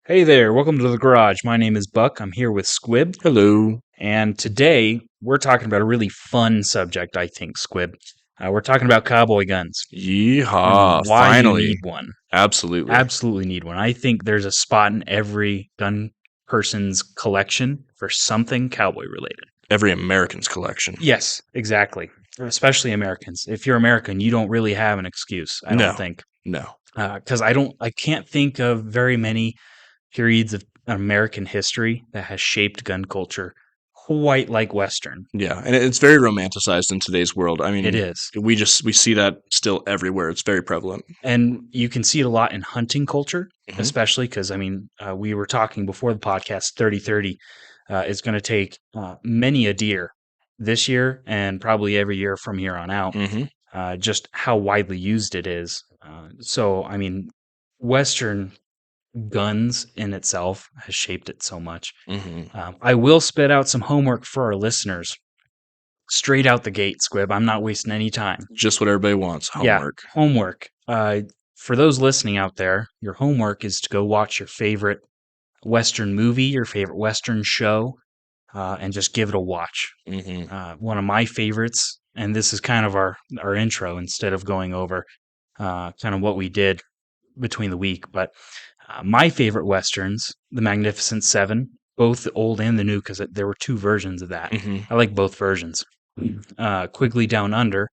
Hey there, welcome to the garage. My name is Buck. I'm here with Squib, Hello. and today we're talking about a really fun subject, I think, Squib. We're talking about cowboy guns and Yeehaw. why you Finally. need one. Absolutely. Absolutely need one. I think there's a spot in every gun person's collection for something cowboy related. Every American's collection. Yes, exactly. Especially Americans. If you're American, you don't really have an excuse, I don't No. think. No. Because I can't think of very many periods of American history that has shaped gun culture quite like Western. Yeah. And it's very romanticized in today's world. I It mean, is. we see that still everywhere. It's very prevalent. And you can see it a lot in hunting culture, Hmm. especially because, we were talking before the podcast 30-30 is going to take many a deer this year and probably every year from here on out, Hmm. just how widely used it is. Western guns in itself has shaped it so much. Hmm. I will spit out some homework for our listeners straight out the gate, Squib. I'm not wasting any time. Just what everybody wants. Yeah, Homework. homework. For those listening out there, your homework is to go watch your favorite Western movie, your favorite Western show, and just give it a watch. Hmm. One of my favorites, and this is kind of our intro instead of going over kind of what we did between the week, but my favorite westerns, The Magnificent Seven, both the old and the new, because there were two versions of that. Hmm. I like both versions. Quigley Down Under,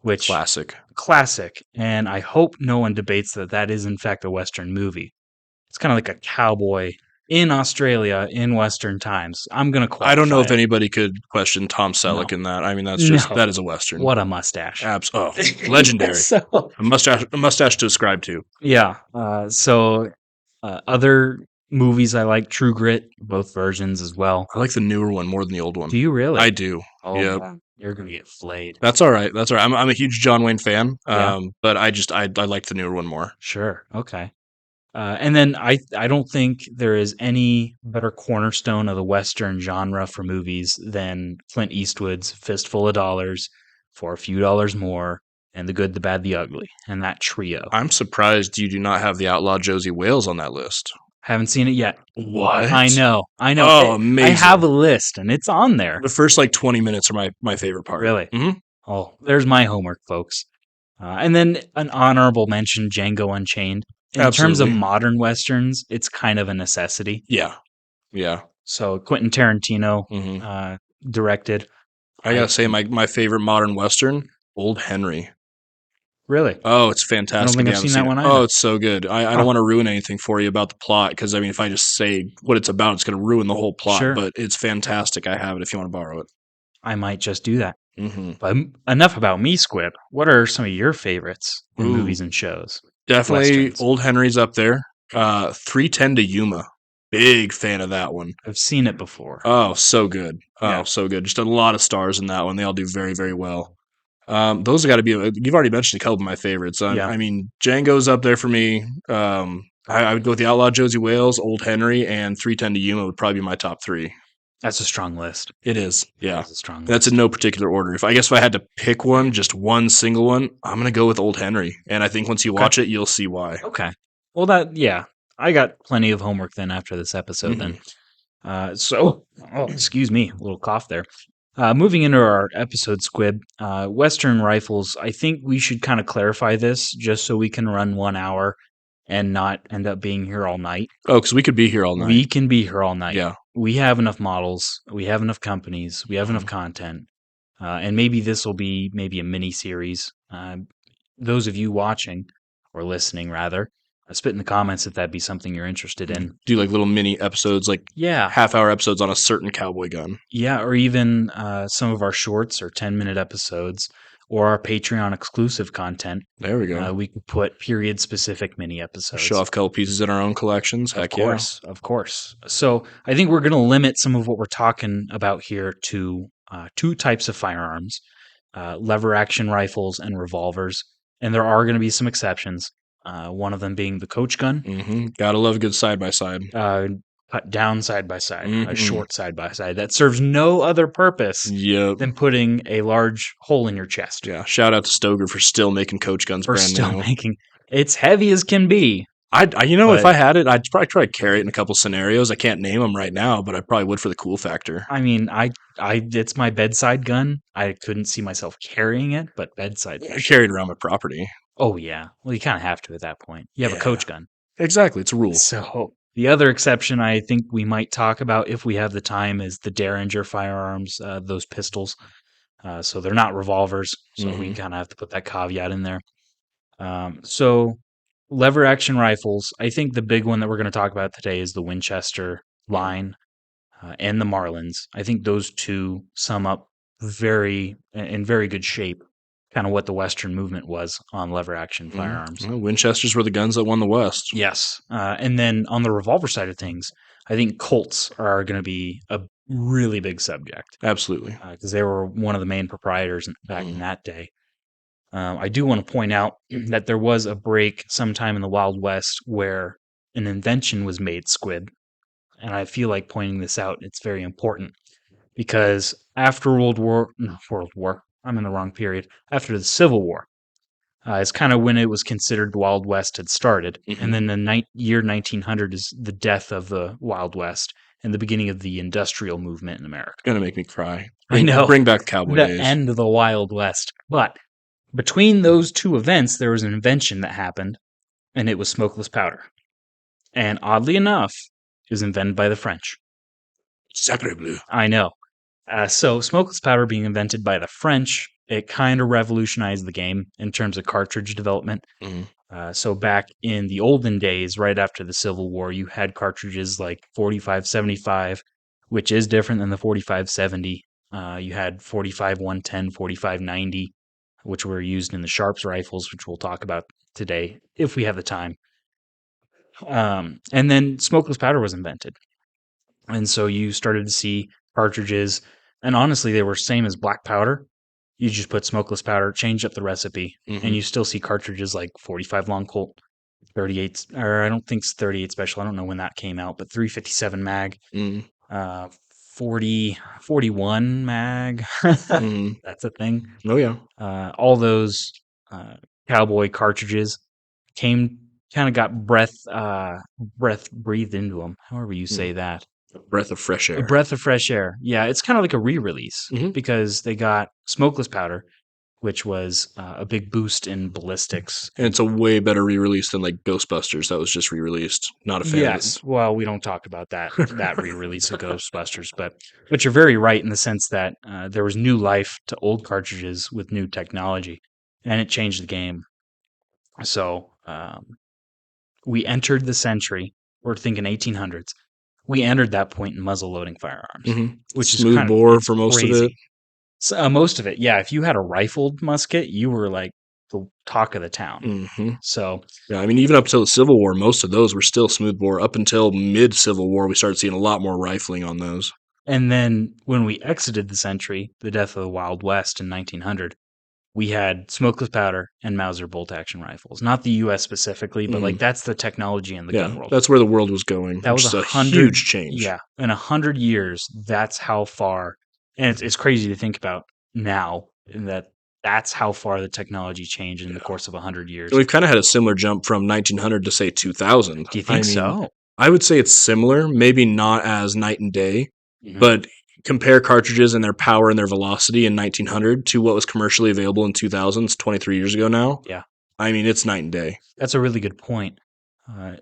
which Classic. classic, and I hope no one debates that is in fact a western movie. It's kind of like a cowboy in Australia in western times. I'm gonna I don't know qualify if it. anybody could question Tom No, Selleck in that. I mean, no. that is a Western. What a mustache! Legendary. So A mustache to ascribe to. yeah. Other movies I like, True Grit, both versions as well. I like the newer one more than the old one. Do you really? I do. Oh, Yeah. man, you're gonna get flayed. That's all right. That's all right. I'm a huge John Wayne fan. Yeah, But I like the newer one more. sure, okay. And then I don't think there is any better cornerstone of the Western genre for movies than Clint Eastwood's Fistful of Dollars, For a Few Dollars More, and The Good, the Bad, the Ugly, and that trio. I'm surprised you do not have the outlaw Josie Wales on that list. Haven't seen it yet. What? I know. Oh, I have amazing. a list, and it's on there. The first like 20 minutes are my favorite part. Really? Hmm. Oh, there's my homework, folks. And then an honorable mention, Django Unchained. In terms of Absolutely. modern westerns, it's kind of a necessity. Yeah. Yeah. So Quentin Tarantino Hmm. directed. I gotta say, my favorite modern Western, Old Henry. Really? Oh, it's I don't fantastic think if you I've haven't seen seen that it. one Oh, either. it's so good. I Huh. don't want to ruin anything for you about the plot because, I mean, if I just say what it's about, it's going to ruin the whole plot, Sure. but it's fantastic. I have it if you want to borrow it. I might just do that. Hmm. But enough about me, Squib. What are some of your favorites in Ooh, movies and shows? definitely Westerns. Old Henry's up there. 310 to Yuma. Big fan of that one. I've seen it before. Oh, so good. Oh, Yeah. so good. Just a lot of stars in that one. They all do very, very well. Those have got to be. You've already mentioned a couple of my favorites. Yeah. I mean, Django's up there for me. I would go with the Outlaw Josie Wales, Old Henry, and 310 to Yuma would probably be my top three. That's a strong list. It is. Yeah. That's a strong That's list. in no particular order. If I had to pick one, just one single one, I'm gonna go with Old Henry. And I think once you Okay. watch it, you'll see why. Okay. Well, yeah. I got plenty of homework then after this episode then. Excuse me, a little cough there. Moving into our episode, Squib, Western rifles, I think we should kind of clarify this just so we can run 1 hour and not end up being here all night. Oh, because we could be here all night. We can be here all night. Yeah. We have enough models. We have enough companies. We have enough content. And maybe this will be maybe a mini series. Those of you watching or listening, rather, spit in the comments if that'd be something you're interested in. Do like little mini episodes, like Yeah. half-hour episodes on a certain cowboy gun. Yeah, or even some of our shorts or 10-minute episodes or our Patreon exclusive content. There we go. We could put period-specific mini episodes. Show off a couple pieces in our own collections. Heck yeah. Of course. So I think we're going to limit some of what we're talking about here to two types of firearms, lever action rifles and revolvers. And there are going to be some exceptions, one of them being the coach gun, Gotta love a good side-by-side. cut down side by side, a Mhm. short side by side that serves no other purpose Yep. than putting a large hole in your chest. Yeah. Shout out to Stoger for still making coach guns Or brand still new. making it's heavy as can be If But I had it, I'd probably try to carry it in a couple scenarios. I can't name them right now, but I probably would for the cool factor. I mean, it's my bedside gun. I couldn't see myself carrying it, but bedside for I carry it sure. around my property. Oh yeah. Well, you kind of have to at that point. You have a Yeah, coach gun. exactly. It's a rule. So the other exception I think we might talk about if we have the time is the Derringer firearms, those pistols. So they're not revolvers. So we Hmm. kind of have to put that caveat in there. So lever action rifles. I think the big one that we're going to talk about today is the Winchester line and the Marlins. I think those two sum up in very good shape, kind of what the Western movement was on lever action firearms. Well, Winchesters were the guns that won the West. Yes, and then on the revolver side of things, I think Colts are going to be a really big subject Absolutely. because they were one of the main proprietors back in Mm. that day. I do want to point out that there was a break sometime in the Wild West where an invention was made, Squid, and I feel like pointing this out. It's very important because after World War, I'm in the wrong period. After the Civil War, is kind of when it was considered the Wild West had started, and Hmm. then the year 1900 is the death of the Wild West and the beginning of the industrial movement in America. Gonna make me cry. I Bring know bring back the Cowboy the days. end of the Wild West, but between those two events, there was an invention that happened, and it was smokeless powder. And oddly enough, it was invented by the French. Sacre bleu. I know. So smokeless powder being invented by the French, it kind of revolutionized the game in terms of cartridge development. Hmm. So back in the olden days, right after the Civil War, you had cartridges like 4575, which is different than the 4570. You had 45 110, 4590, which were used in the Sharps rifles, which we'll talk about today if we have the time. And then smokeless powder was invented. And so you started to see cartridges, and honestly, they were same as black powder. You just put smokeless powder, change up the recipe, and Hmm. you still see cartridges like 45 long Colt, 38, or I don't think it's 38 special. I don't know when that came out, but 357 mag, Mm. uh, 40, 41 mag. Mm. That's a thing. Oh yeah. All those uh, cowboy cartridges came kind of got breath breathed into them. However you Mm. say that. A breath of fresh A air. breath of fresh air. Yeah, it's kind of like a re-release Hmm. because they got smokeless powder, which was a big boost in ballistics. And it's a way better re-release than like Ghostbusters that was just re-released. Not a fan of Yes, well, we don't talk about that it. re-release of Ghostbusters, but you're very right in the sense that there was new life to old cartridges with new technology, and it changed the game. So we entered the century. We're thinking 1800s. We entered that point in muzzle loading firearms, Hmm. which is Smooth kind of bore it's for most of it. crazy. So, most of it, yeah. If you had a rifled musket, you were like the talk of the town. Hmm. So, Yeah, I mean, even up until the Civil War, most of those were still smooth bore. Up until mid Civil War, we started seeing a lot more rifling on those. and then when we exited the century, the death of the Wild West in 1900, we had smokeless powder and Mauser bolt action rifles. Not the U.S. specifically, but like Mm. that's the technology in the gun Yeah, world. that's where the world was going, That which was is a 100, huge change. yeah, in 100 years. That's how far, and it's crazy to think about now in that that's how far the technology changed in the Yeah. course of 100 years. And we've kind of had a similar jump from 1900 to say 2000. Do you I think mean, so? I would say it's similar, maybe not as night and day, Mhm. but compare cartridges and their power and their velocity in 1900 to what was commercially available in 2000s, 23 years ago now. Yeah. I mean, it's night and day. That's a really good point.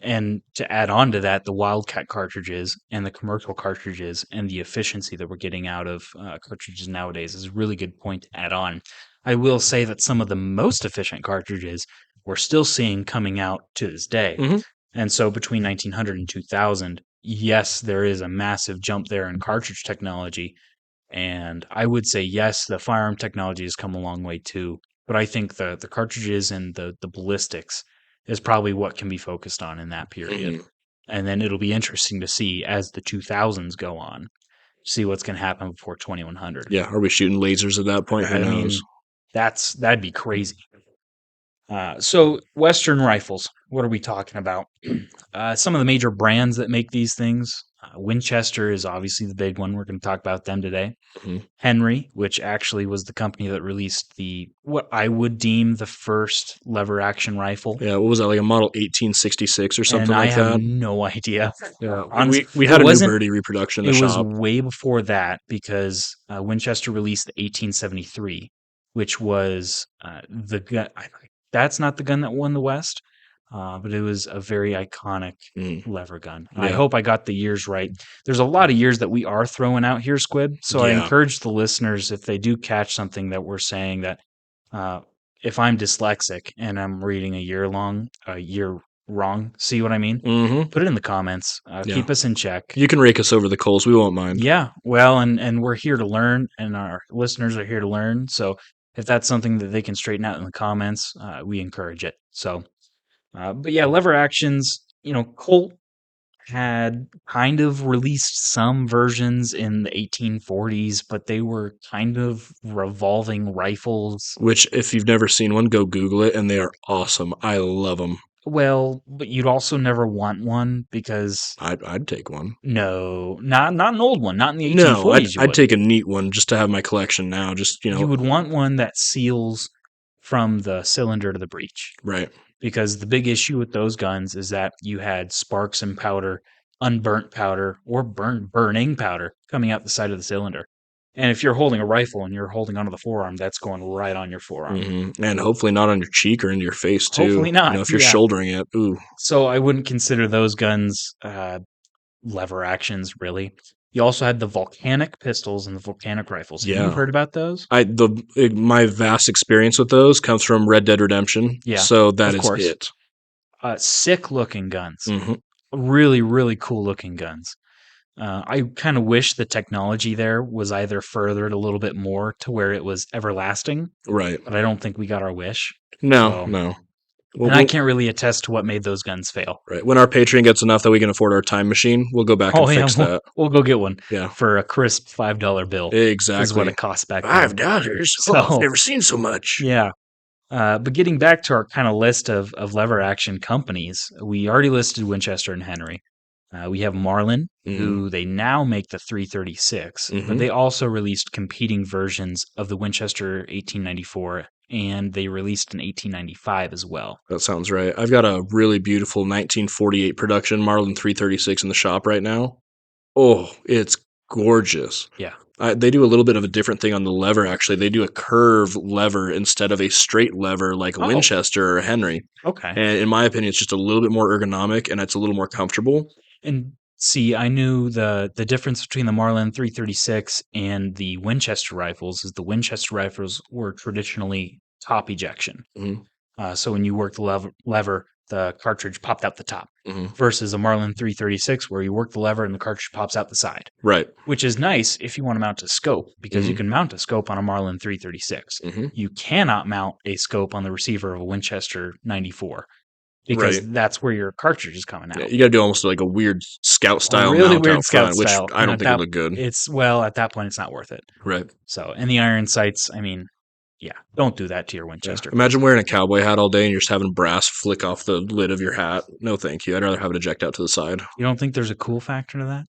And to add on to that, the Wildcat cartridges and the commercial cartridges and the efficiency that we're getting out of cartridges nowadays is a really good point to add on. I will say that some of the most efficient cartridges we're still seeing coming out to this day. Hmm. And so between 1900 and 2000, yes, there is a massive jump there in cartridge technology. And I would say, yes, the firearm technology has come a long way too. But I think the cartridges and the ballistics is probably what can be focused on in that period. Hmm. And then it'll be interesting to see as the 2000s go on, see what's going to happen before 2100. Yeah, are we shooting lasers at that point? Who I knows? mean, that'd be crazy. So Western rifles, what are we talking about? Some of the major brands that make these things. Winchester is obviously the big one. We're going to talk about them today. Mhm. Henry, which actually was the company that released the what I would deem the first lever action rifle, Yeah, what was that, like a Model 1866 or and something I like have that? no idea. Yeah, Honest, we it had a new wasn't. birdie reproduction in It the was shop. way before that because Winchester released the 1873, which was the gun. That's not the gun that won the West, but it was a very iconic Mm, lever gun. I yeah, hope I got the years right. There's a lot of years that we are throwing out here, Squib. So I yeah. encourage the listeners, if they do catch something that we're saying that, uh, if I'm dyslexic and I'm reading a year wrong, see what I mean? Hmm. Put it in the comments. Yeah. Keep us in check. You can rake us over the coals. We won't mind. Yeah, well, and we're here to learn, and our listeners are here to learn. So if that's something that they can straighten out in the comments, we encourage it. So, but yeah, lever actions. Colt had kind of released some versions in the 1840s, but they were kind of revolving rifles. Which, if you've never seen one, go Google it, and they are awesome. I love them. Well, but you'd also never want one because I'd take one. no, not an old one, not in the No, 1840s. You I'd wouldn't. take a neat one just to have my collection now. Just You would want one that seals from the cylinder to the breech, right. because the big issue with those guns is that you had sparks and powder, unburnt powder, or burning powder coming out the side of the cylinder. And if you're holding a rifle and you're holding onto the forearm, that's going right on your forearm. And hopefully not on your cheek or into your face too. Hopefully not. If you're Yeah. shouldering it, ooh, So I wouldn't consider those guns lever actions, really. You also had the volcanic pistols and the volcanic rifles. Have you yeah. heard about those? My vast experience with those comes from Red Dead Redemption, Yeah, so that of is course. it. Sick looking guns. Hmm. Really, really cool looking guns. I kind of wish the technology there was either furthered a little bit more to where it was everlasting, Right. but I don't think we got our wish. No, So, no. and I can't really attest to what made those guns fail. Right. When our Patreon gets enough that we can afford our time machine, we'll go back and Oh yeah, fix we'll, that. we'll go get one Yeah. for a crisp $5 bill. Is what Exactly. it cost back then. $5. Oh, I've So never seen so much. yeah. But getting back to our kind of list of lever action companies, we already listed Winchester and Henry. We have Marlin, Mm-hmm. who they now make the 336, but Mm-hmm. they also released competing versions of the Winchester 1894, and they released an 1895 as well. That sounds right. I've got a really beautiful 1948 production Marlin 336 in the shop right now. Oh, it's gorgeous. Yeah. They do a little bit of a different thing on the lever, actually. They do a curve lever instead of a straight lever like a Oh, Winchester or a Henry. okay. And in my opinion, it's just a little bit more ergonomic and it's a little more comfortable. And see, I knew the difference between the Marlin 336 and the Winchester rifles is the Winchester rifles were traditionally top ejection. Hmm. So when you work the lever, the cartridge popped out the top, Hmm. versus a Marlin 336 where you work the lever and the cartridge pops out the side, Right. which is nice if you want to mount a scope because you Hmm. can mount a scope on a Marlin 336. Hmm. You cannot mount a scope on the receiver of a Winchester 94 Right. because that's where your cartridge is coming Yeah, out. you got to do almost like a weird scout A style really mount weird out scout front, which style, I and don't at think would that look good. at that point it's not worth it. Right. So, and the iron sights, I mean, yeah, don't do that to your Yeah. Winchester. Imagine wearing a cowboy hat all day and you're just having brass flick off the lid of your hat. No, thank you. I'd rather have it eject out to the side. You don't think there's a cool factor to that?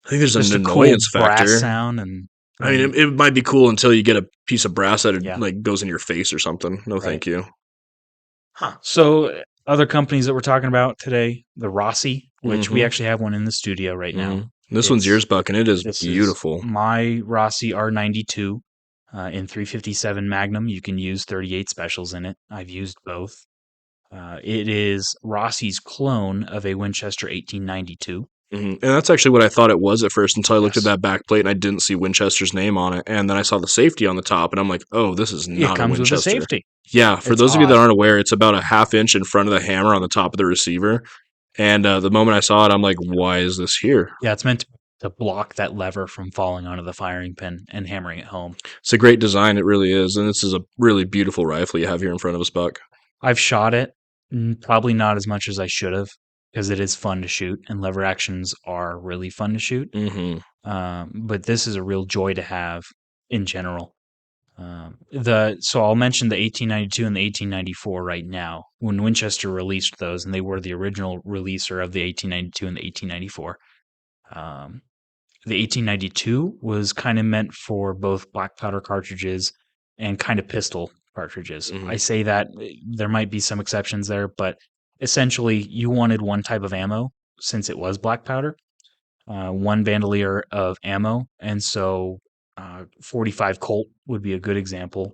I think there's an Just a cool annoyance brass factor. sound and I mean, it might be cool until you get a piece of brass that yeah, like goes in your face or something. No, right. thank you. Huh. So other companies that we're talking about today, the Rossi, which we Hmm. actually have one in the studio right now. This one's yours, Buck, and it is This is beautiful. my Rossi R92 in 357 Magnum. You can use 38 specials in it. I've used both. It is Rossi's clone of a Winchester 1892. And that's actually what I thought it was at first until I looked at Yes. that back plate and I didn't see Winchester's name on it. And then I saw the safety on the top, and I'm like, oh, this is It not a comes with a Winchester. safety. Yeah, for It's those of you that odd. aren't aware, it's about a half inch in front of the hammer on the top of the receiver. And the moment I saw it, I'm like, why is this here? Yeah, it's meant to block that lever from falling onto the firing pin and hammering it home. It's a great design. It really is. And this is a really beautiful rifle you have here in front of us, Buck. I've shot it, probably not as much as I should have, because it is fun to shoot, and lever actions are really fun to shoot. Hmm. But this is a real joy to have in general. So I'll mention the 1892 and the 1894 right now. When Winchester released those, and they were the original releaser of the 1892 and the 1894. Um, the 1892 was kind of meant for both black powder cartridges and kind of pistol cartridges. I Mhm. say that there might be some exceptions there, but essentially you wanted one type of ammo since it was black powder, one bandolier of ammo, and so 45 Colt would be a good example.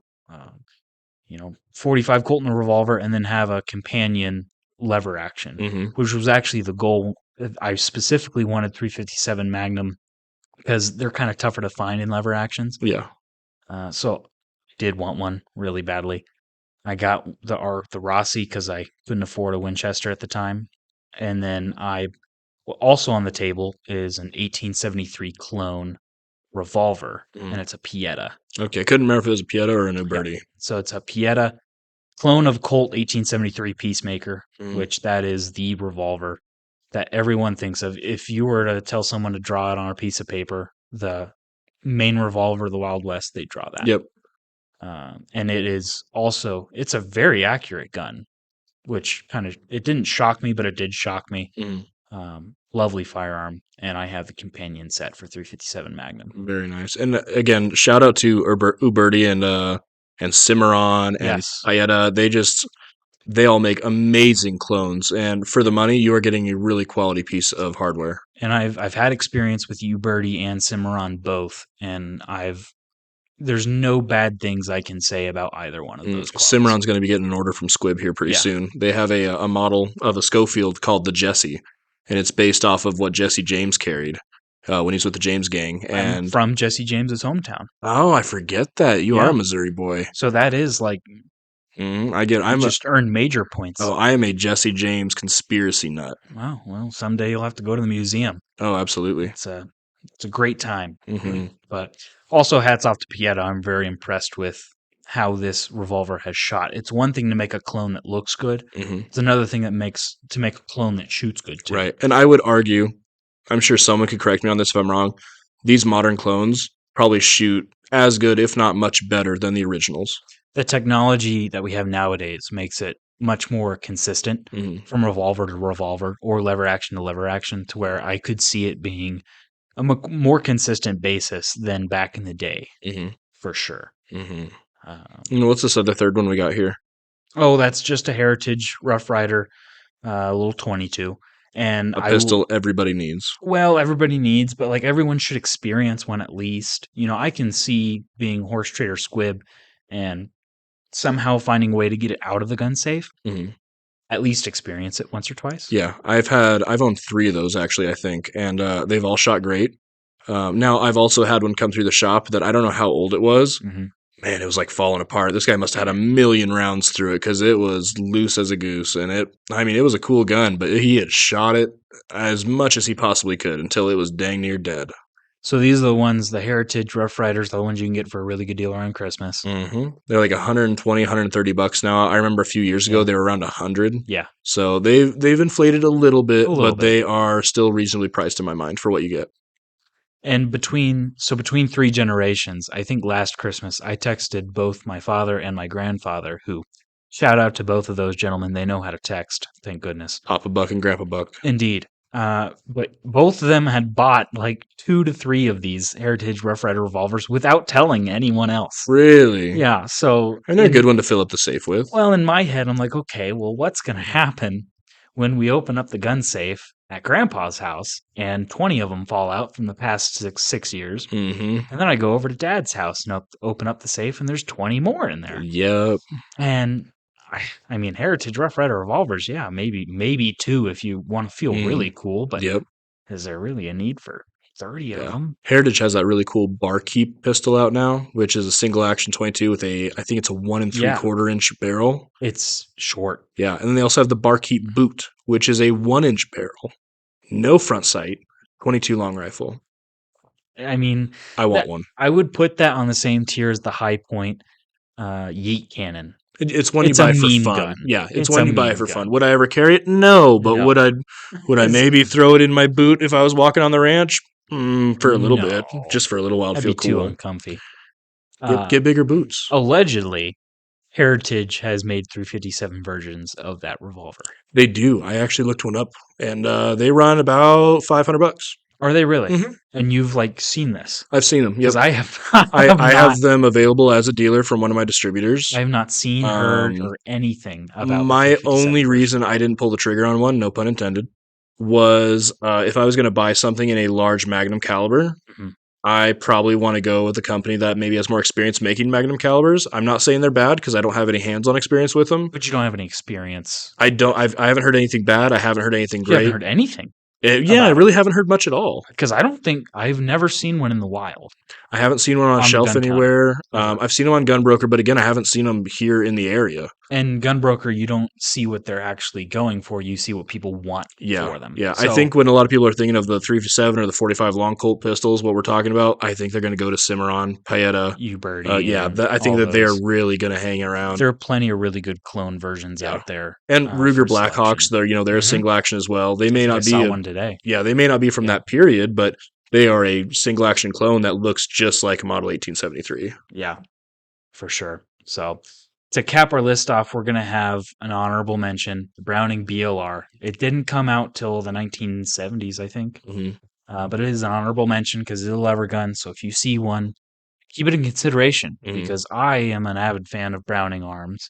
45 Colt in a revolver, and then have a companion lever action, Mhm. which was actually the goal. I specifically wanted 357 Magnum because they're kind of tougher to find in lever actions. Yeah. So I did want one really badly. I got the Rossi because I couldn't afford a Winchester at the time, and then also on the table is an 1873 clone revolver, Mhm. and it's a Pieta. Okay, couldn't remember if it was a Pieta or an Yep. Uberti. So it's a Pieta clone of Colt 1873 Peacemaker, Mhm. which that is the revolver that everyone thinks of. If you were to tell someone to draw it on a piece of paper, the main revolver of the Wild West, they draw that. Yep. And it's a very accurate gun, which it didn't shock me, but it did shock me. Mhm. Lovely firearm, and I have the companion set for 357 Magnum. Very nice. And again, shout out to Uberti and Cimarron and Yes, Paeta. They all make amazing clones, and for the money, you are getting a really quality piece of hardware. and I've had experience with Uberti and Cimarron both, and I've there's no bad things I can say about either one of those clubs. Cimarron's going to be getting an order from Squibb here pretty Yeah, soon. They have a model of a Schofield called the Jesse, and it's based off of what Jesse James carried when he's with the James Gang. I'm And from Jesse James's hometown. oh, I forget that you are a Yeah, Missouri boy. so that is like I get. you just earned major points. I am a Jesse James conspiracy nut. Wow. Well, someday you'll have to go to the museum. Oh, absolutely. It's a great time. Hmm. But also hats off to Pieta. I'm very impressed with how this revolver has shot. It's one thing to make a clone that looks good. Hmm. It's another thing to make a clone that shoots good too. Right. And I would argue, I'm sure someone could correct me on this if I'm wrong. These modern clones probably shoot as good, if not much better, than the originals. The technology that we have nowadays makes it much more consistent Hmm. from revolver to revolver or lever action to lever action to where I could see it being a more consistent basis than back in the day, Hmm. for sure. Hmm. Um, What's this other third one we got here? oh, that's just a Heritage Rough Rider, a little 22. And A pistol everybody needs. well, everybody needs, but like everyone should experience one at least. I can see being horse trader squib and somehow finding a way to get it out of the gun safe, Hmm. at least experience it once or twice. Yeah, I've owned three of those actually, I think, and they've all shot great. Now I've also had one come through the shop that I don't know how old it was. Hmm. Man, it was like falling apart. This guy must have had a million rounds through it because it was loose as a goose. And it was a cool gun, but he had shot it as much as he possibly could until it was dang near dead. So these are the ones, the Heritage Rough Riders, the ones you can get for a really good deal around Christmas. They're like 120, 130 bucks now. I remember a few years ago Yeah. they were around 100. Yeah, So they've inflated a little bit, a little but bit. they are still reasonably priced in my mind for what you get. And between three generations, I think last Christmas I texted both my father and my grandfather, who shout out to both of those gentlemen. They know how to text, thank goodness. Papa Buck and Grandpa Buck. Indeed. But both of them had bought like 2 to 3 of these Heritage Rough Rider revolvers without telling anyone else. Really? Yeah, so And they're a good one to fill up the safe with. in my head, I'm like, okay, well, what's going to happen when we open up the gun safe at Grandpa's house and 20 of them fall out from the past 6 years? Mm-hmm. And then I go over to Dad's house and open up the safe, and there's 20 more in there. Yep. And I mean, Heritage Rough Rider revolvers, yeah, maybe 2 if you want to feel Mm. really cool, but Yep. is there really a need for 30 of Yeah. them? Heritage has that really cool barkeep pistol out now, which is a single action 22 with I think it's a 1 3/4 inch barrel. It's short. Yeah. And then they also have the barkeep boot, which is a 1 inch barrel, no front sight, 22 long rifle. I mean, I want one. I would put that on the same tier as the High Point Yeet cannon. It's one It's you a buy for meme fun. gun. Yeah, it's It's one a you buy meme for gun. fun. Would I ever carry it? No, but No. would I maybe throw it in my boot if I was walking on the ranch? For a little bit, No. just for a little while to That'd feel be too cool. uncomfy. Get bigger boots. Allegedly, Heritage has made 357 versions of that revolver. They do. I actually looked one up, and they run about $500. Are they really? Hmm. And you've like seen this? I've seen them. Because Yep. I have, I have I not. have them available as a dealer from one of my I distributors. have not seen, heard, Um, or anything about the my 357 only first reason gen. I didn't pull the trigger on one, no pun intended, was if I was going to buy something in a large Magnum caliber, Mhm. I probably want to go with a company that maybe has more experience making Magnum calibers. I'm not saying they're bad because I don't have any hands-on experience with them. But you don't have any experience I don't. with. I haven't heard anything bad. I haven't heard anything You haven't great. heard anything Yeah, I about them really haven't heard much at all. because I don't think I've never seen one in the wild I haven't seen one on a on the shelf gun counter anywhere. ever. I've seen them on Gunbroker, but again, I haven't seen them here in the area. And Gunbroker, you don't see what they're actually going for. You see what people want Yeah, for them. yeah. I So think when a lot of people are thinking of the 357 or the 45 long Colt pistols, what we're talking about, I think they're going to go to Cimarron, Paeta. you birdie Yeah, and I think all that they are those. really going to hang around. There are plenty of really good clone versions Yeah, out there and Ruger for Blackhawks, selection. they're a Hmm. single action as well. They I may think I not saw be one today. yeah, they may not be from Yeah, that period, but they are a single action clone that looks just like a Model 1873. yeah, for sure. So to cap our list off, we're going to have an honorable mention, the Browning BLR. It didn't come out till the 1970s, I think, Hmm. but it is an honorable mention because it's a lever gun. So if you see one, keep it in consideration Hmm. because I am an avid fan of Browning Arms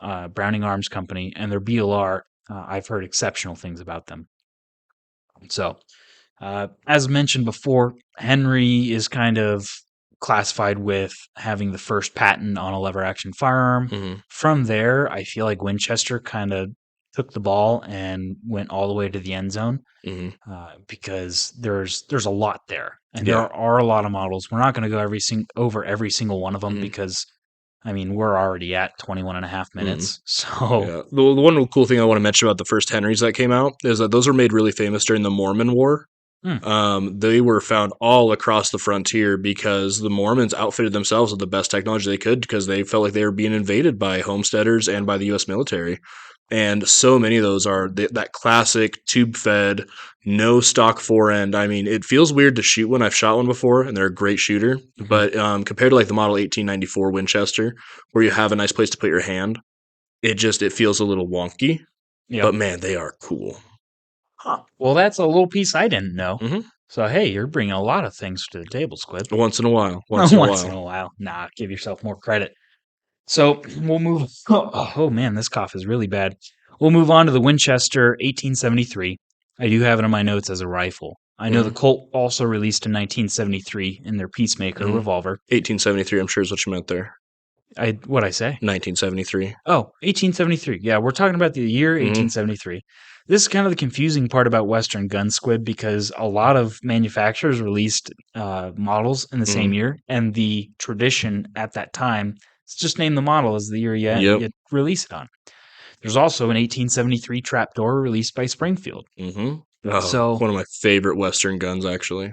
Company, and their BLR. I've heard exceptional things about them. So, as mentioned before, Henry is kind of classified with having the first patent on a lever action firearm. Hmm. From there, I feel like Winchester kind of took the ball and went all the way to the end zone Hmm. because there's a lot there, and there Yeah. are a lot of models. We're not going to go over every single one of them Hmm. because I mean we're already at 21 and a half Hmm. minutes. So Yeah. The one cool thing I want to mention about the first Henrys that came out is that those were made really famous during the Mormon War. hmm, They were found all across the frontier because the Mormons outfitted themselves with the best technology they could because they felt like they were being invaded by homesteaders and by the U.S. military. And so many of those are that classic tube fed, no stock forend. I mean, it feels weird to shoot one. I've shot one before, and they're a great shooter. mhm, But compared to like the Model 1894 Winchester, where you have a nice place to put your hand, it feels a little wonky. yep. But man, they are cool. Huh. Well, that's a little piece I didn't know. Hmm. So hey, you're bringing a lot of things to the table, Squid. Once in a while. Once in a Once in while. a while. Nah, give yourself more credit. So we'll move. Oh man, this cough is really bad. We'll move on to the Winchester 1873. I do have it in my notes as a rifle. I know the Hmm. Colt also released in 1973 in their Peacemaker Hmm. revolver. 1873, I'm sure is what you meant there. What I say? 1973. Oh, 1873. Yeah, we're talking about the year Hmm. 1873. This is kind of the confusing part about Western Gun Squid because a lot of manufacturers released models in the same Hmm. year, and the tradition at that time is just name the model as the year Yep. you release it on. There's also an 1873 trapdoor released by Springfield. Hmm. Oh, So, one of my favorite Western guns, actually.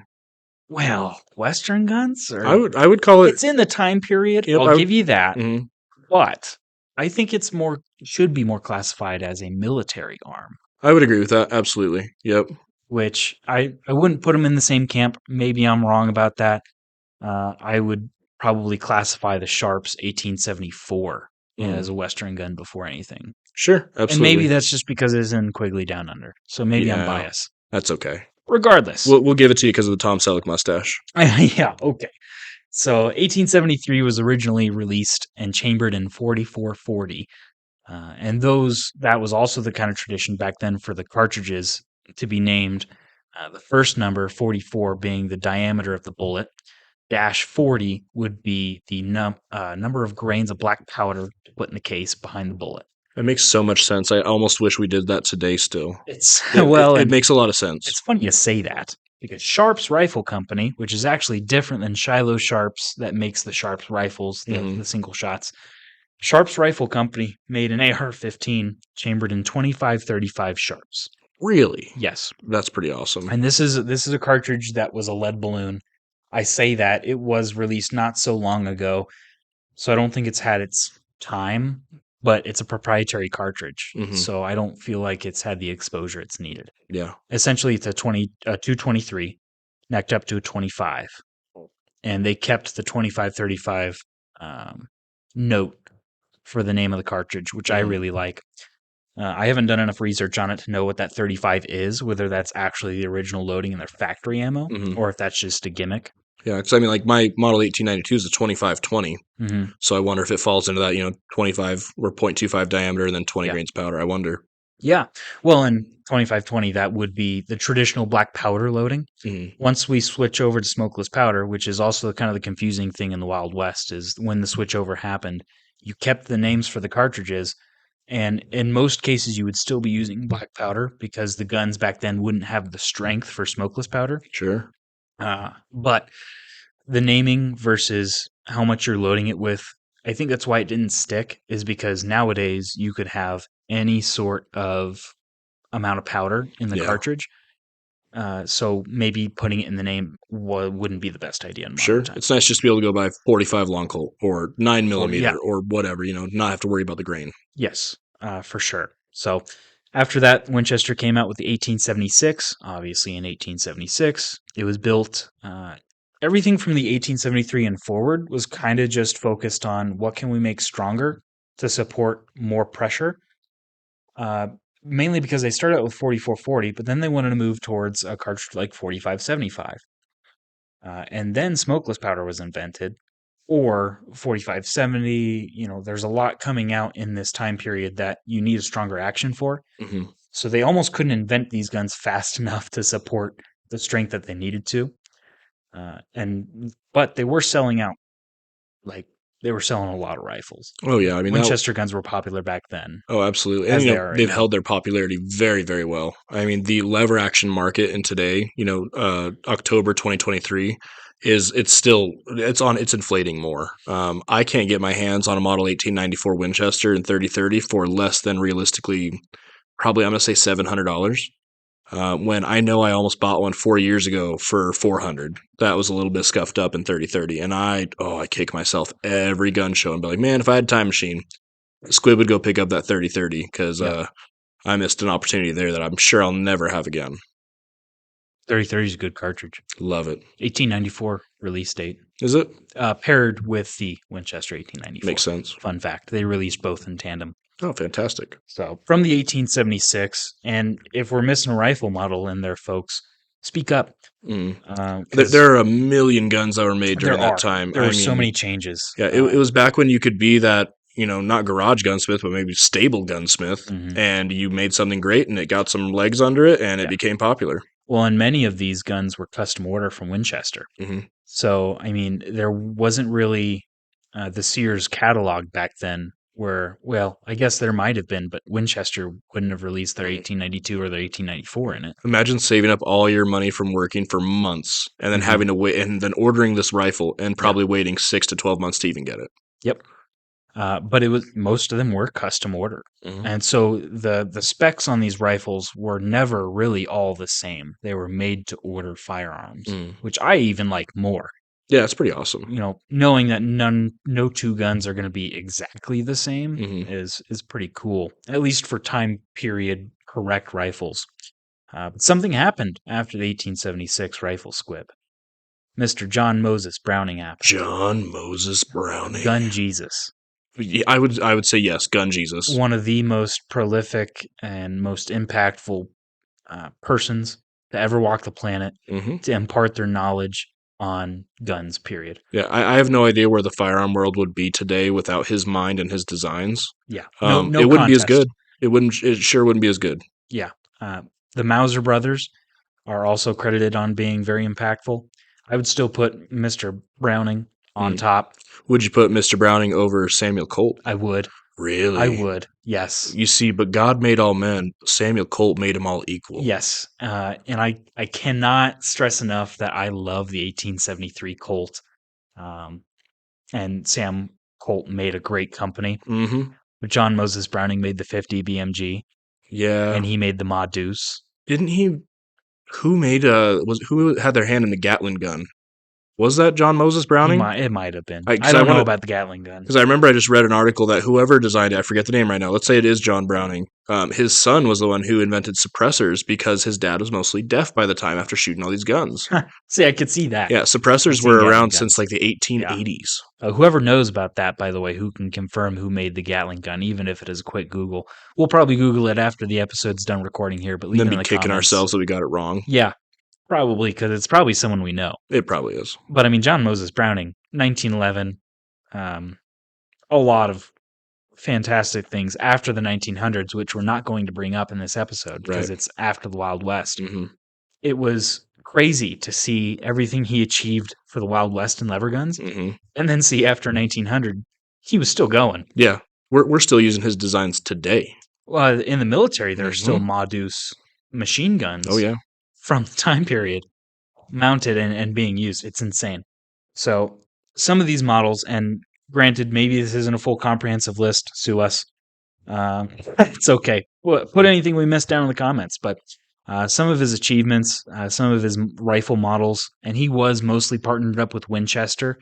well, Western guns I are would I would call it. it's in the time period. Yep. I'll I would. give you that, Mhm. but I think it's more should be more classified as a military arm. I would agree with that. Absolutely. Yep. Which I wouldn't put them in the same camp. Maybe I'm wrong about that. I would probably classify the Sharps 1874 Mm. as a Western gun before anything. Sure. And maybe Absolutely. that's just because it's in Quigley Down Under. So maybe I'm Yeah. biased. That's okay. Regardless. We'll give it to you because of the Tom Selleck mustache. Yeah, okay. So 1873 was originally released and chambered in 4440. And that was also the kind of tradition back then for the cartridges to be named. The first number, 44, being the diameter of the bullet. Dash 40 would be the number of grains of black powder to put in the case behind the bullet. It makes so much sense. I almost wish we did that today. Still, It's, it it, well, it and makes a lot of sense. it's funny you say that because Sharps Rifle Company, which is actually different than Shiloh Sharps that makes the Sharps rifles, Hmm. the single shots, Sharps Rifle Company made an AR-15 chambered in 2535 Sharps. Really, Yes, that's pretty awesome. and this is a cartridge that was a lead balloon. I say that it was released not so long ago, so I don't think it's had its time, but it's a proprietary cartridge, Hmm. so I don't feel like it's had the exposure it's needed. Yeah, Essentially, it's a 223 necked up to a 25, and they kept the 2535 um, note for the name of the cartridge, which I hmm, really like. I haven't done enough research on it to know what that 35 is, whether that's actually the original loading in their factory ammo Hmm. or if that's just a gimmick. Yeah, because I mean, like my Model 1892 is a 2520, Hmm. so I wonder if it falls into that, 25 or 0.25 diameter and then 20 Yeah. grains powder. I wonder. Yeah. Well, in 2520, that would be the traditional black powder loading. Hmm. Once we switch over to smokeless powder, which is also kind of the confusing thing in the Wild West, is when the switch over happened, you kept the names for the cartridges, and in most cases, you would still be using black powder because the guns back then wouldn't have the strength for smokeless powder. Sure. But the naming versus how much you're loading it with, I think that's why it didn't stick, is because nowadays you could have any sort of amount of powder in the Yeah. cartridge. So maybe putting it in the name wouldn't be the best idea in modern Sure. times. It's nice just to be able to go buy 45 long Colt or 9 Yeah, millimeter or whatever, not have to worry about the grain. yes, for sure. So after that, Winchester came out with the 1876. Obviously, in 1876, it was built. Everything from the 1873 and forward was kind of just focused on what can we make stronger to support more pressure. Uh, Mainly because they started out with 4440, but then they wanted to move towards a cartridge like 4575. And then smokeless powder was invented, or 4570. There's a lot coming out in this time period that you need a stronger action for. Hmm. So they almost couldn't invent these guns fast enough to support the strength that they needed to. But they were selling out, like they were selling a lot of rifles. Oh yeah, I mean that. Winchester guns were popular back then, Oh, absolutely. And as they are right they've now. held their popularity very, very well. I mean, the lever action market in today, October 2023 it's inflating more. I can't get my hands on a model 1894 Winchester in 3030 for less than realistically probably I'm going to say $700. When I know I almost bought one 4 years ago for 400. That was a little bit scuffed up in 3030 and I kick myself every gun show and be like, "Man, if I had a time machine, Squid would go pick up that 3030 because Yep, I missed an opportunity there that I'm sure I'll never have again. 3030 is a good cartridge. Love it. 1894 release date, Is it? paired with the Winchester Makes 1894. sense. Fun fact: they released both in tandem. Oh, fantastic. So from the 1876, and if we're missing a rifle model in there, folks, speak up Mm. because There are a million guns that were made during there that are time. there I were so mean, many changes. yeah, it was back when you could be that, not garage gunsmith, but maybe stable gunsmith, Mhm. and you made something great and it got some legs under it and it Yeah. became popular. Well, and many of these guns were custom order from Winchester. Hmm. So, I mean, there wasn't really the Sears catalog back then where, well, I guess there might have been, but Winchester wouldn't have released their 1892 or their 1894 in it. Imagine saving up all your money from working for months and then Hmm. having to wait and then ordering this rifle and Yeah. probably waiting 6 to 12 months to even get it. Yep. But it was most of them were custom order, Hmm. and so the specs on these rifles were never really all the same. They were made to order firearms, Mm. which I even like more. Yeah, it's pretty awesome. Knowing that no two guns are going to be exactly the same Hmm. is pretty cool, at least for time period correct rifles. But something happened after the 1876 rifle squib. Mr. John Moses Browning happened. John Moses Browning. Gun Jesus. Yeah, I would say yes, Gun Jesus. One of the most prolific and most impactful persons to ever walk the planet Hmm. to impart their knowledge on guns, period. Yeah, I have no idea where the firearm world would be today without his mind and his designs. Yeah. No It wouldn't be as contest. good. It sure wouldn't be as good. Yeah. The Mauser brothers are also credited on being very impactful. I would still put Mr. Browning on Mm. top. Would you put Mr. Browning over Samuel Colt? I would. I Really? would. Yes. You see, but God made all men. Samuel Colt made them all equal. Yes. And I cannot stress enough that I love the 1873 Colt. Um, and Sam Colt made a great company. Hmm. But John Moses Browning made the 50 BMG, Yeah. and he made the Ma Deuce. Didn't he? Who made who had their hand in the Gatling gun? Was that John Moses Browning? It might have been. I Because don't know about the Gatling gun. Because I remember I just read an article that whoever designed it, I forget the name right now. Let's say it is John Browning. His son was the one who invented suppressors because his dad was mostly deaf by the time after shooting all these guns. See, I could see that. Yeah, suppressors I've seen were Gatling around since guns. like the 1880s. Whoever knows about that, by the way, who can confirm who made the Gatling gun, even if it is a quick Google. We'll probably Google it after the episode's done recording here, but And leave then it in be the kicking comments. ourselves that we got it wrong. Yeah, probably, because it's probably someone we know. It probably is. But I mean, John Moses Browning, 1911, a lot of fantastic things after the 1900s, which we're not going to bring up in this episode because it's after the Wild West. Mm-hmm. It was crazy to see everything he achieved for the Wild West and lever guns, and then see after 1900, he was still going. Yeah, we're still using his designs today. Well, in the military, there are still Ma-Deuce machine guns. Oh yeah, from the time period mounted and being used. It's insane. So some of these models, and granted, maybe this isn't a full comprehensive list. Sue us. It's okay. Put anything we missed down in the comments. But some of his achievements, some of his rifle models, and he was mostly partnered up with Winchester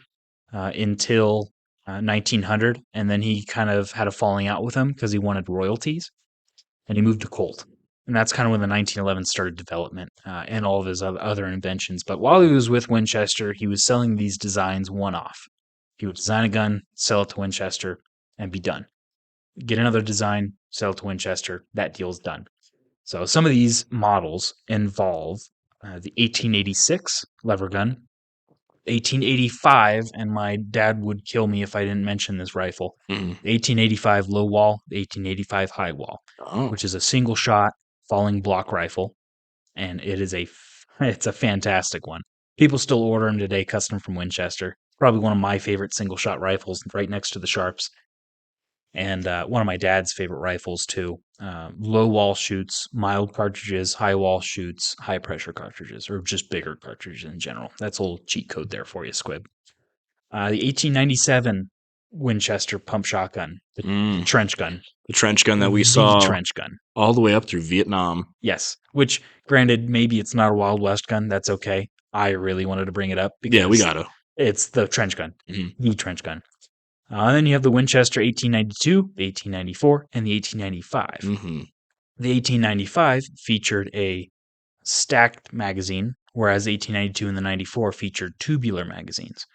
until 1900, and then he kind of had a falling out with them because he wanted royalties, and he moved to Colt. And that's kind of when the 1911 started development and all of his other inventions. But while he was with Winchester, he was selling these designs one-off. He would design a gun, sell it to Winchester, and be done. Get another design, sell it to Winchester, that deal's done. So some of these models involve the 1886 lever gun, 1885, and my dad would kill me if I didn't mention this rifle, the 1885 low wall, the 1885 high wall, which is a single shot falling block rifle, and it's a fantastic one. People still order them today, custom from Winchester. Probably one of my favorite single shot rifles, right next to the Sharps, and one of my dad's favorite rifles too. Low wall shoots, mild cartridges, high wall shoots, high pressure cartridges, or just bigger cartridges in general. That's a little cheat code there for you, Squib. The 1897 Winchester pump shotgun, the trench gun. The trench gun that we saw trench gun. all the way up through Vietnam. Yes, which, granted, maybe it's not a Wild West gun. That's okay. I really wanted to bring it up because we gotta. It's the trench gun, the trench gun. And then you have the Winchester 1892, the 1894, and the 1895. The 1895 featured a stacked magazine, whereas the 1892 and the 94 featured tubular magazines.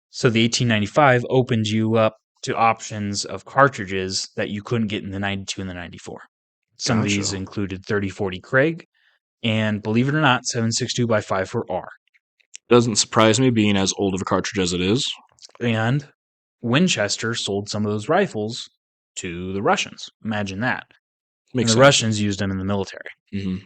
So the 1895 opened you up to options of cartridges that you couldn't get in the 92 and the 94. Some of these included 3040 Craig and, believe it or not, 7.62 by 5.4R. Doesn't surprise me, being as old of a cartridge as it is. And Winchester sold some of those rifles to the Russians. Imagine that. Makes and the Russians used them in the military.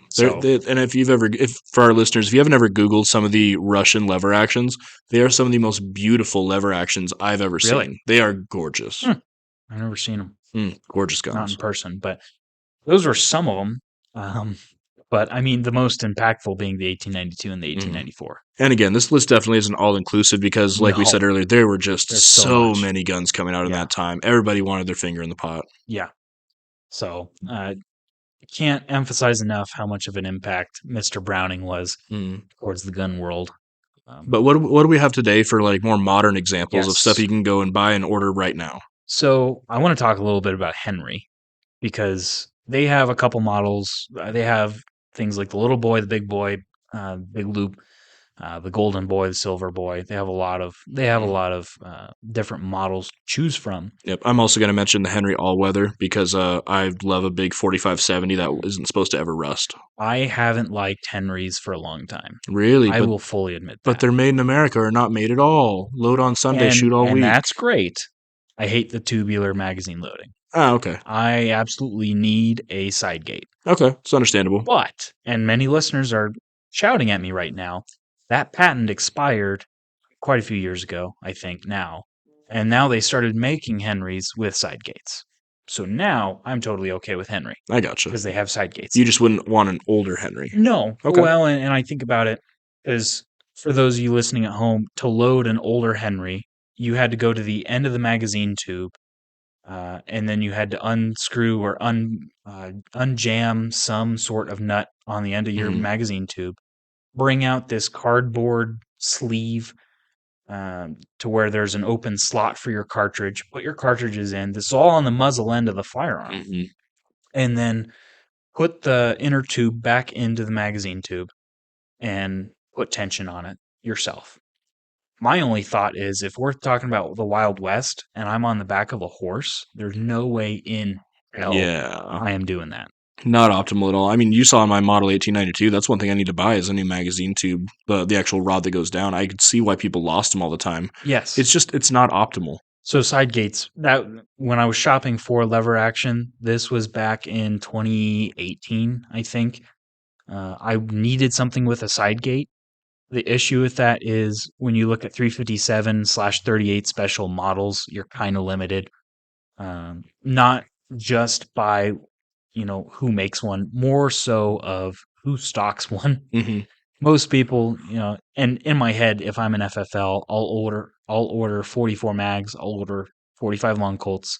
So, and if for our listeners, if you haven't ever Googled some of the Russian lever actions, they are some of the most beautiful lever actions I've ever seen. They are gorgeous. I've never seen them. Gorgeous guns. Not in person, but those were some of them. But I mean, the most impactful being the 1892 and the 1894. And again, this list definitely isn't all inclusive because, like we said earlier, there were just so many guns coming out in that time. Everybody wanted their finger in the pot. Yeah. So, can't emphasize enough how much of an impact Mr. Browning was towards the gun world. But what do we have today for like more modern examples of stuff you can go and buy and order right now? So I want to talk a little bit about Henry because they have a couple models. They have things like the little boy, the big boy, big loop, the golden boy, the silver boy. They have a lot of different models to choose from. Yep, I'm also going to mention the Henry All-Weather because I love a big 4570 that isn't supposed to ever rust. I haven't liked Henrys for a long time. Really? I will fully admit that. But they're made in America or not made at all. Load on Sunday, shoot all week. And that's great. I hate the tubular magazine loading. Okay. I absolutely need a side gate. Okay, it's understandable. But, and many listeners are shouting at me right now, that patent expired quite a few years ago, I think now. And now they started making Henrys with side gates. So now I'm totally okay with Henry. I gotcha. Because they have side gates. You just wouldn't want an older Henry. No. Okay. Well, and I think about it, because for those of you listening at home, to load an older Henry, you had to go to the end of the magazine tube, and then you had to unscrew or unjam some sort of nut on the end of your magazine tube, bring out this cardboard sleeve, to where there's an open slot for your cartridge. Put your cartridges in. This is all on the muzzle end of the firearm. Mm-hmm. And then put the inner tube back into the magazine tube and put tension on it yourself. My only thought is if we're talking about the Wild West and I'm on the back of a horse, there's no way in hell Yeah. I am doing that. Not optimal at all. I mean, you saw in my Model 1892, that's one thing I need to buy is a new magazine tube, the actual rod that goes down. I could see why people lost them all the time. Yes. It's just, it's not optimal. So side gates, that when I was shopping for lever action, this was back in 2018, I think. I needed something with a side gate. The issue with that is when you look at 357/38 special models, you're kind of limited. Not just by who makes one, more so of who stocks one. Mm-hmm. Most people, and in my head, if I'm an FFL, I'll order 44 mags, I'll order 45 long Colts,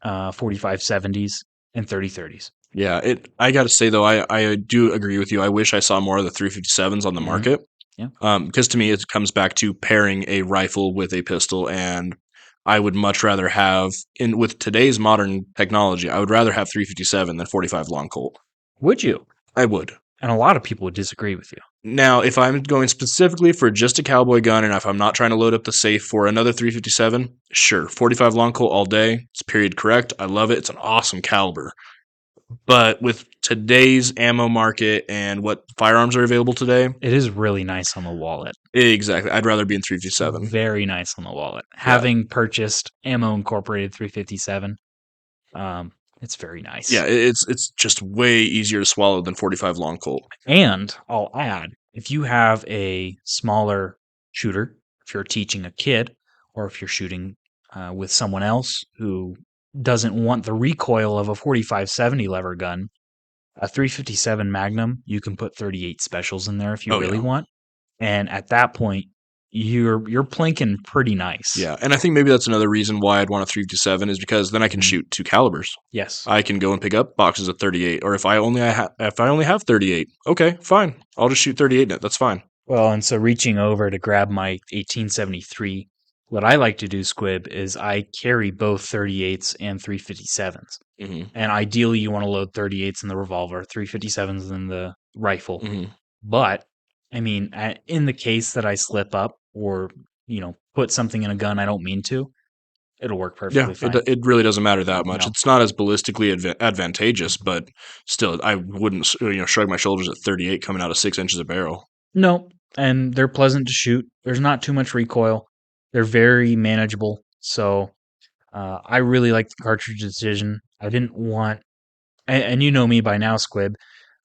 45 70s, and 30 30s. Yeah, I got to say though, I do agree with you. I wish I saw more of the 357s on the Mhm. market. Yeah. Because to me, it comes back to pairing a rifle with a pistol, and I would much rather have with today's modern technology, I would rather have 357 than 45 long Colt. Would you? I would. And a lot of people would disagree with you. Now, if I'm going specifically for just a cowboy gun, and if I'm not trying to load up the safe for another 357, sure, 45 long Colt all day. It's period correct. I love it. It's an awesome caliber. But with today's ammo market and what firearms are available today, It is really nice on the wallet. exactly, I'd rather be in 357. Very nice on the wallet. Having purchased Ammo Incorporated 357, it's very nice. Yeah, it's just way easier to swallow than 45 long Colt. And I'll add, if you have a smaller shooter, if you're teaching a kid, or if you're shooting with someone else who doesn't want the recoil of a 45/70 lever gun, a 357 Magnum, you can put 38 specials in there if you Oh, really yeah. want. And at that point, you're plinking pretty nice. Yeah, and I think maybe that's another reason why I'd want a 357 is because then I can Mhm. shoot two calibers. Yes. I can go and pick up boxes of 38, or if I only have 38, okay, fine, I'll just shoot 38 in it. That's fine. Well, and so reaching over to grab my 1873, what I like to do, Squib, is I carry both 38s and 357s. Mm-hmm. And ideally, you want to load 38s in the revolver, 357s in the rifle. Mm-hmm. But, I mean, in the case that I slip up or, put something in a gun I don't mean to, it'll work Yeah, perfectly fine. it really doesn't matter that much. No. It's not as ballistically advantageous, but still, I wouldn't shrug my shoulders at 38 coming out of 6 inches of barrel. No, and they're pleasant to shoot. There's not too much recoil. They're very manageable. So I really like the cartridge decision. I didn't want, and you know me by now, Squib.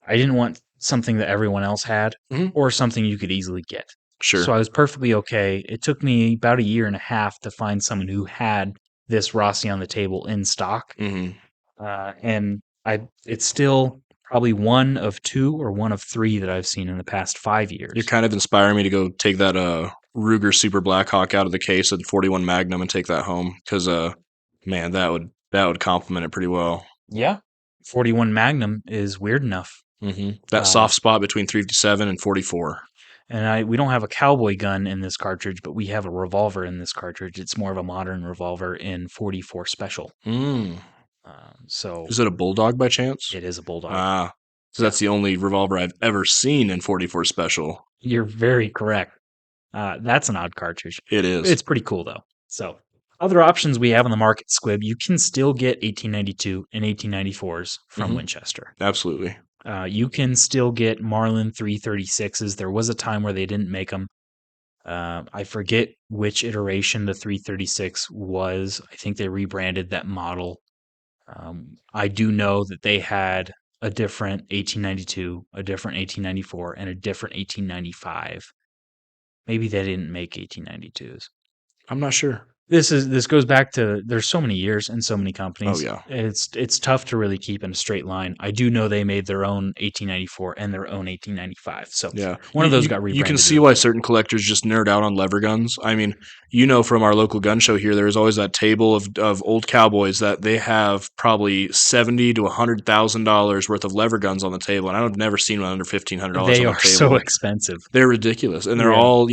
I didn't want something that everyone else had Mhm. or something you could easily get. Sure. So I was perfectly okay. It took me about a year and a half to find someone who had this Rossi on the table in stock, Mm-hmm. and it's still probably one of two or one of three that I've seen in the past 5 years. You're kind of inspiring me to go take that Ruger Super Blackhawk out of the case at 41 Magnum and take that home because man, that would complement it pretty well. Yeah, 41 Magnum is weird enough. Mm-hmm. That soft spot between 357 and 44. And we don't have a cowboy gun in this cartridge, but we have a revolver in this cartridge. It's more of a modern revolver in 44 special. Mm. So Is it a Bulldog by chance? it is a bulldog. Ah, so that's the only revolver I've ever seen in 44 special. You're very correct. That's an odd cartridge. It is. It's pretty cool though. So other options we have on the market, Squib, you can still get 1892 and 1894s from Mhm. Winchester. Absolutely. You can still get Marlin 336s. There was a time where they didn't make them. I forget which iteration the 336 was. I think they rebranded that model. I do know that they had a different 1892, a different 1894, and a different 1895. Maybe they didn't make 1892s. I'm not sure. This goes back to there's so many years and so many Oh companies. yeah. It's tough to really keep in a straight line. I do know they made their own 1894 and their own 1895. So Yeah. one of those got rebranded. You can see why certain collectors just nerd out on lever guns. I mean, from our local gun show here, there's always that table of old cowboys that they have probably $70,000 to $100,000 worth of lever guns on the table, and I've never seen one under $1,500 They on are the table. so expensive. They're ridiculous, and they're Yeah. all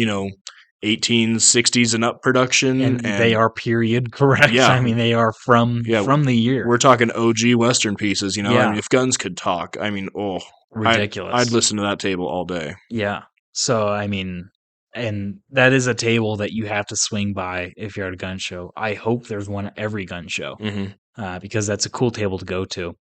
1860s and up production, And they and are period correct. yeah, I mean, they are from yeah, the year. we're talking OG Western pieces. You know, I Yeah, mean, if guns could talk, I mean, oh, I'd ridiculous. listen to that table all day. Yeah. So, I mean, and that is a table that you have to swing by if you're at a gun show. I hope there's one at every gun show Hmm. because that's a cool table to go to.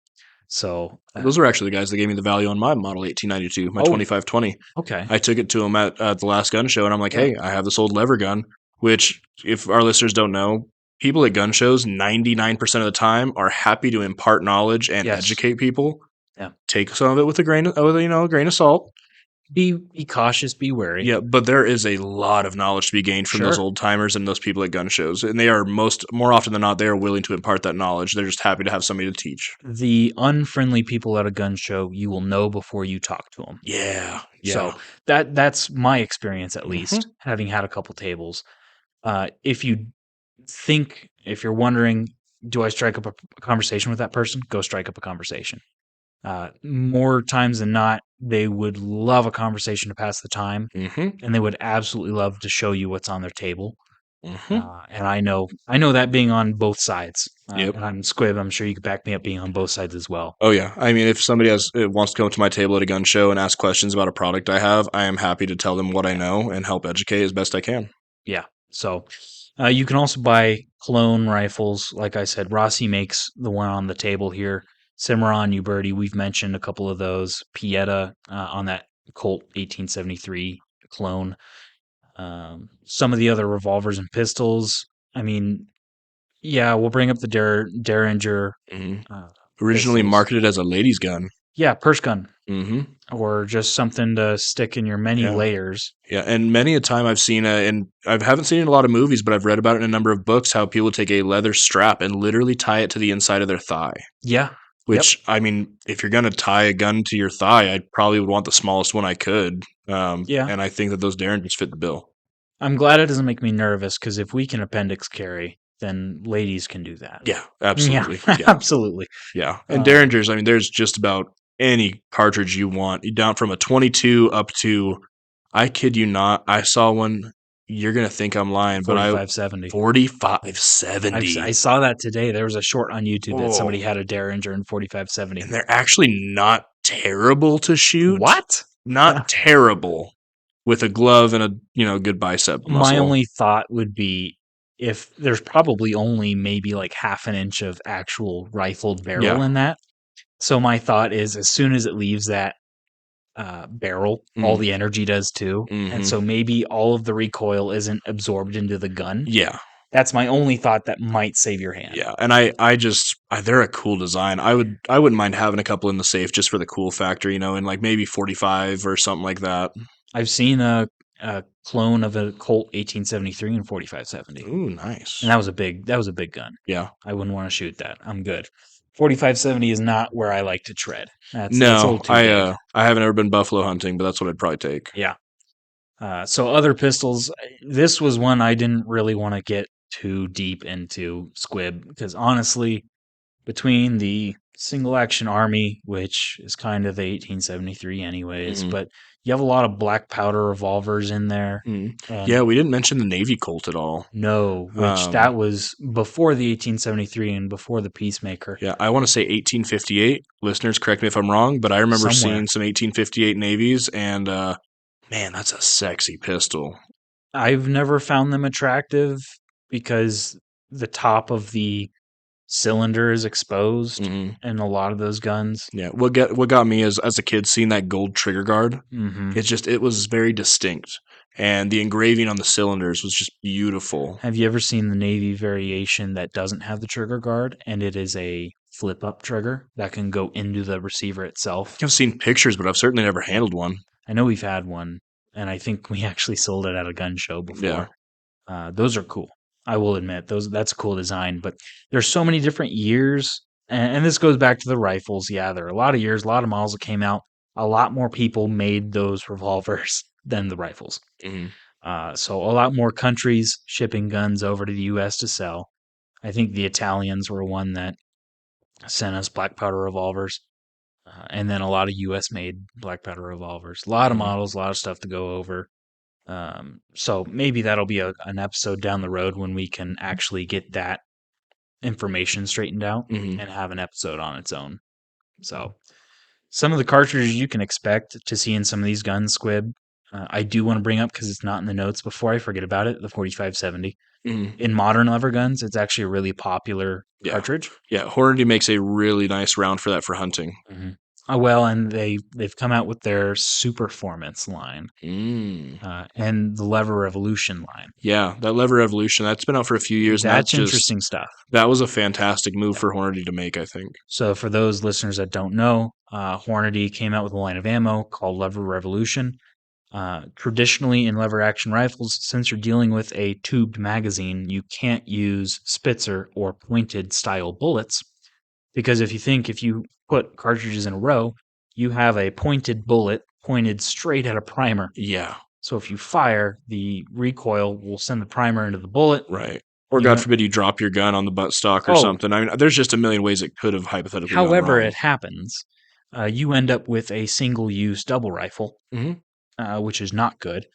So, Those were actually the guys that gave me the value on my Model 1892, my oh, 2520. okay. I took it to them at the last gun show, and I'm like, Yeah. hey, I have this old lever gun, which, if our listeners don't know, people at gun shows, 99% of the time, are happy to impart knowledge and Yes. educate people. Yeah. Take some of it with a grain of, a grain of salt. Be cautious, be wary. Yeah, but there is a lot of knowledge to be gained from those Sure. old timers and those people at gun shows, and they are more often than not, they are willing to impart that knowledge. They're just happy to have somebody to teach. The unfriendly people at a gun show, you will know before you talk to them. Yeah, So yeah. that's my experience, at Hmm. least, having had a couple tables. If you think, if you're wondering, do I strike up a conversation with that person? Go strike up a conversation. More times than not, they would love a conversation to pass the time, Hmm. and they would absolutely love to show you what's on their table. Hmm. And I know that being on both sides. Yep. And I'm Squib. I'm sure you could back me up being on both sides as well. Oh yeah. I mean, if somebody wants to come to my table at a gun show and ask questions about a product I have, I am happy to tell them what I Yeah. know and help educate as best I can. Yeah. So you can also buy clone rifles. Like I said, Rossi makes the one on the table here. Cimarron, Uberti, we've mentioned a couple of those. Pieta on that Colt 1873 clone. Some of the other revolvers and pistols. I mean, yeah, we'll bring up the Derringer Hmm. uh, Originally pistols. marketed as a ladies' gun. Yeah, purse gun Hmm. or just something to stick in your many Yeah. layers. Yeah, and many a time I've seen, and I haven't seen it in a lot of movies, but I've read about it in a number of books, how people take a leather strap and literally tie it to the inside of their thigh. Yeah. Yep. Which, I mean, if you're gonna tie a gun to your thigh, I probably would want the smallest one I could. Yeah. And I think that those Derringers fit the bill. I'm glad it doesn't make me nervous because if we can appendix carry, then ladies can do that. Yeah, Yeah, absolutely. Yeah, absolutely. yeah. And Uh, Derringers, I mean, there's just about any cartridge you want, down from a 22 up to, I kid you not, I saw one. You're gonna think I'm lying, but 4570. 4570. I saw that today. There was a short on YouTube that Oh, somebody had a Derringer in 4570. and they're actually not terrible to shoot. What? Not terrible with a glove and a good bicep My muscle. only thought would be if there's probably only maybe like half an inch of actual rifled barrel Yeah. in that. So my thought is as soon as it leaves that barrel, all Mm, the energy does too. And hmm. so maybe all of the recoil isn't absorbed into the gun. Yeah. That's my only thought that might save your hand. Yeah. And they're a cool design. I wouldn't mind having a couple in the safe just for the cool factor, and like maybe 45 or something like that. I've seen a clone of a Colt 1873 and 4570. Ooh, And nice. that was a big gun. Yeah. I wouldn't want to shoot that. I'm good. 4570 is not where I like to tread. That's a No, little too big. I haven't ever been buffalo hunting, but that's what I'd probably take. Yeah. So other pistols, this was one I didn't really want to get too deep into Squib because honestly, between the single action army, which is kind of the 1873 anyways, Hmm. but you have a lot of black powder revolvers in there, Hmm. and Yeah, we didn't mention the Navy Colt at all. no, which Um, that was before the 1873 and before the Peacemaker. Yeah, I want to say 1858. Listeners, correct me if I'm wrong, but I remember Somewhere. seeing some 1858 navies, and man, that's a sexy pistol. I've never found them attractive because the top of the cylinder is exposed Hmm. in a lot of those guns. Yeah, what got me is as a kid seeing that gold trigger guard. Hmm. It was very distinct, and the engraving on the cylinders was just beautiful. Have you ever seen the Navy variation that doesn't have the trigger guard and it is a flip up trigger that can go into the receiver itself? I've seen pictures, but I've certainly never handled one. I know we've had one, and I think we actually sold it at a gun show Yeah. before. Those are cool. I will admit that's a cool design, but there's so many different years, and this goes back to the rifles. Yeah, there are a lot of years, a lot of models that came out. A lot more people made those revolvers than the rifles. Hmm. So a lot more countries shipping guns over to the U.S. to sell. I think the Italians were one that sent us black powder revolvers, and then a lot of U.S. made black powder revolvers. A lot of Hmm. models, a lot of stuff to go over. So maybe that'll be an episode down the road when we can actually get that information straightened out Hmm. and have an episode on its own. So some of the cartridges you can expect to see in some of these guns, Squib, I do want to bring up because it's not in the notes before I forget about it. The 4570 Hmm. in modern lever guns, it's actually a really popular Yeah. cartridge. Yeah. Hornady makes a really nice round for that for hunting. Mm-hmm. Well, and they've come out with their Superformance line Mm. and the Lever Revolution line. Yeah, that lever evolution, that's been out for a few years, and That's interesting stuff. that was a fantastic move Yeah. for Hornady to make, I think. So for those listeners that don't know, Hornady came out with a line of ammo called Lever Revolution. Traditionally, in lever action rifles, since you're dealing with a tubed magazine, you can't use Spitzer or pointed style bullets because if you put cartridges in a row, you have a pointed bullet pointed straight at a primer. Yeah, So if you fire, the recoil will send the primer into the bullet. right. Or You God went, forbid you drop your gun on the buttstock or oh, something. I mean, there's just a million ways it could have hypothetically gone however wrong. it happens, you end up with a single use double rifle, Hmm. which is not good.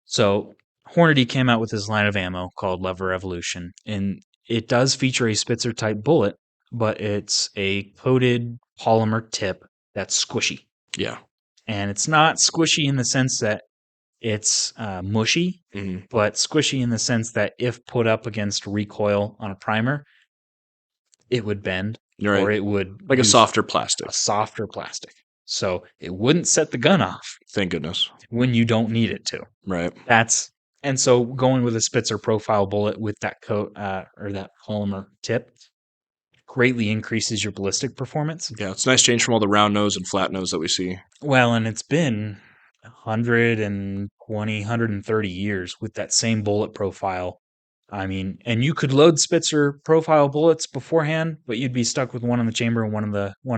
So Hornady came out with this line of ammo called Lever Evolution, and it does feature a Spitzer type bullet, but it's a coated polymer tip that's squishy. Yeah. And it's not squishy in the sense that it's mushy, Hmm. but squishy in the sense that if put up against recoil on a primer, it would bend You're or right. it would Like a do softer plastic. a softer plastic. So it wouldn't set the gun off Thank goodness. when you don't need it to. Right. That's and so going with a Spitzer profile bullet with that coat or that polymer tip greatly increases your ballistic performance. Yeah, it's a nice change from all the round nose and flat nose that we see. Well, and it's been 120, 130 years with that same bullet profile. I mean, and you could load Spitzer profile bullets beforehand, but you'd be stuck with one in the chamber and one in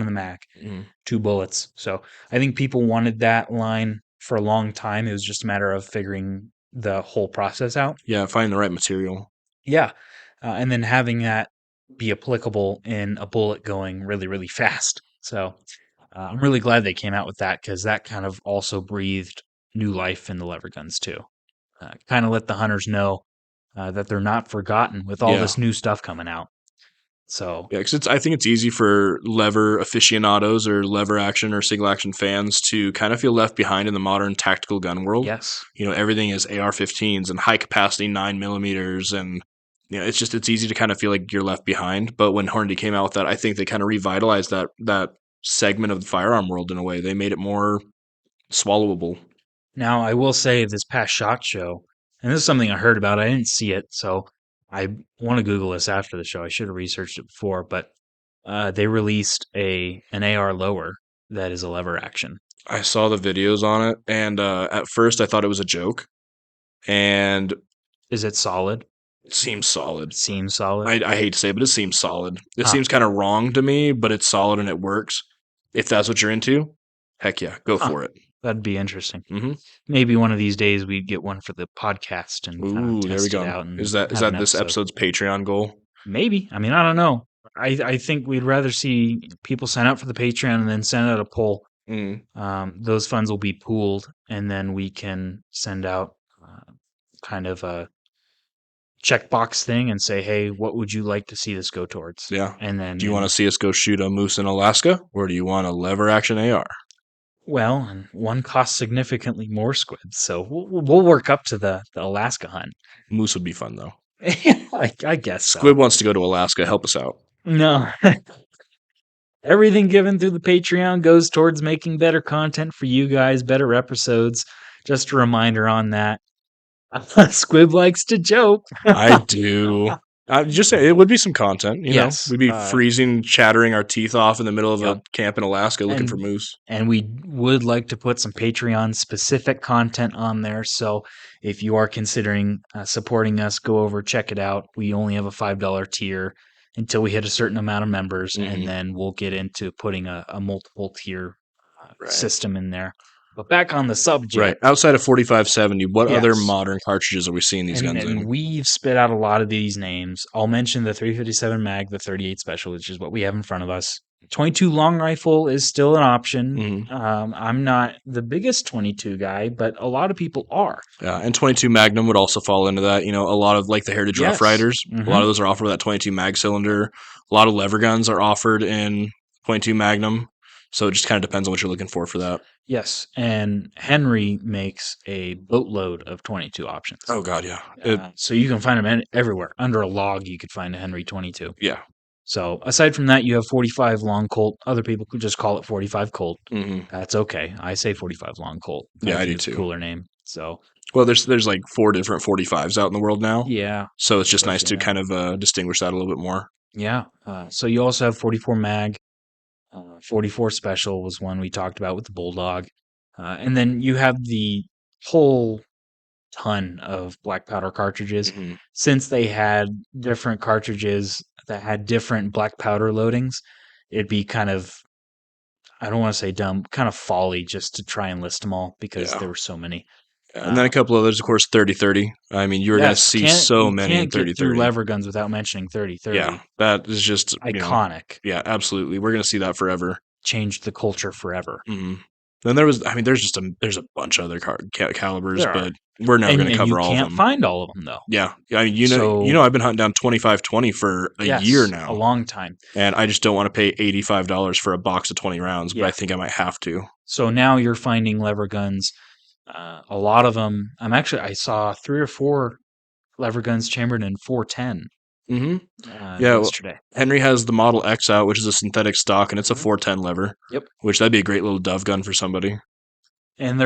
the mag, Mm. 2 bullets. So I think people wanted that line for a long time. It was just a matter of figuring the whole process out. Yeah, finding the right material. Yeah. And then having that be applicable in a bullet going really, really fast. So I'm really glad they came out with that because that kind of also breathed new life in the lever guns too. Kind of let the hunters know that they're not forgotten with all Yeah. this new stuff coming out. So, Yeah, because I think it's easy for lever aficionados or lever action or single action fans to kind of feel left behind in the modern tactical gun world. yes. You know, everything is AR-15s and high capacity 9mm, and it's easy to kind of feel like you're left behind. But when Hornady came out with that, I think they kind of revitalized that segment of the firearm world in a way. They made it more swallowable. Now, I will say this past SHOT Show, and this is something I heard about. I didn't see it, so I want to Google this after the show. I should have researched it before, but they released an AR lower that is a lever action. I saw the videos on it, and at first I thought it was a joke, and Is it solid? it seems solid. It seems solid. I hate to say it, but it seems solid. It Huh. seems kind of wrong to me, but it's solid and it works. If that's what you're into, heck yeah, go Huh. for it. That'd be interesting. Hmm. Maybe one of these days we'd get one for the podcast and kind Ooh, of there we test it go. out and Is that have an this episode. episode's Patreon goal? Maybe. I mean, I don't know. I think we'd rather see people sign up for the Patreon and then send out a poll. Mm. Those funds will be pooled, and then we can send out kind of a checkbox thing and say, "Hey, what would you like to see this go towards?" Yeah. And then, Do you want to see us go shoot a moose in Alaska, or do you want a lever action AR? well, and one costs significantly more squids, so we'll work up to the Alaska hunt. Moose would be fun though. I guess so. Squid wants to go to Alaska. Help us out. No. Everything given through the Patreon goes towards making better content for you guys, better episodes. Just a reminder on that. Squib likes to joke. I do. Just say it would be some content. Yes, we'd be freezing, chattering our teeth off in the middle of Yep. a camp in Alaska looking And- for moose. And we would like to put some Patreon specific content on there. So if you are considering supporting us, go over, check it out. We only have a $5 tier until we hit a certain amount of members, Mhm. and then we'll get into putting a multiple tier Right. system in there. But back on the subject. Right. Outside of 4570, what other Yes. modern cartridges are we seeing these guns And in? we've spit out a lot of these names. I'll mention the 357 mag, the 38 special, which is what we have in front of us. .22 long rifle is still an option. Mhm. I'm not the biggest 22 guy, but a lot of people are. Yeah, and 22 Magnum would also fall into that. You know, a lot of like the Heritage Rough Yes. Riders, a lot of those are offered with that 22 mag cylinder. A lot of lever guns are offered in 22 Magnum. So it just kind of depends on what you're looking for that. Yes, and Henry makes a boatload of 22 options. Oh god, yeah. So you can find them everywhere. Under a log, you could find a Henry 22. Yeah. So aside from that, you have 45 long Colt. Other people could just call it 45 Colt. Mhm. That's okay. I say 45 long Colt. Yeah, I I think do it's a too. cooler name. So Well, there's like 4 different 45s out in the world now. yeah, So it's just nice especially to now. kind of distinguish that a little bit more. Yeah. So you also have 44 mag. 44 Special was one we talked about with the Bulldog. And then you have the whole ton of black powder cartridges. Mhm. Since they had different cartridges that had different black powder loadings, it'd be kind of, I don't want to say dumb, kind of folly just to try and list them all because Yeah. there were so many. And then a Uh, couple others, of course, 30-30. I mean, you were going to yes, see can't so you many in can't get through 30-30. lever guns without mentioning Yeah, 30-30. that is just, Iconic. yeah, absolutely. We're going to see that forever. Changed the culture forever. Hmm. Then there was, I mean, there's a bunch of other calibers, There are. but we're never going to And you cover all of can't them. find all of them though. Yeah, I mean, So I've been hunting down 25-20 for a year yes, a now, long time. and I just don't want to pay $85 for a box of 20 rounds, but I Yeah. think I might have to. So now you're finding lever guns. A lot of them. I saw 3 or 4 lever guns chambered in 410 Hmm. Yeah, well, yesterday. Henry has the Model X out, which is a synthetic stock, and it's a Mhm. 410 lever, Yep. which that'd be a great little dove gun for somebody. And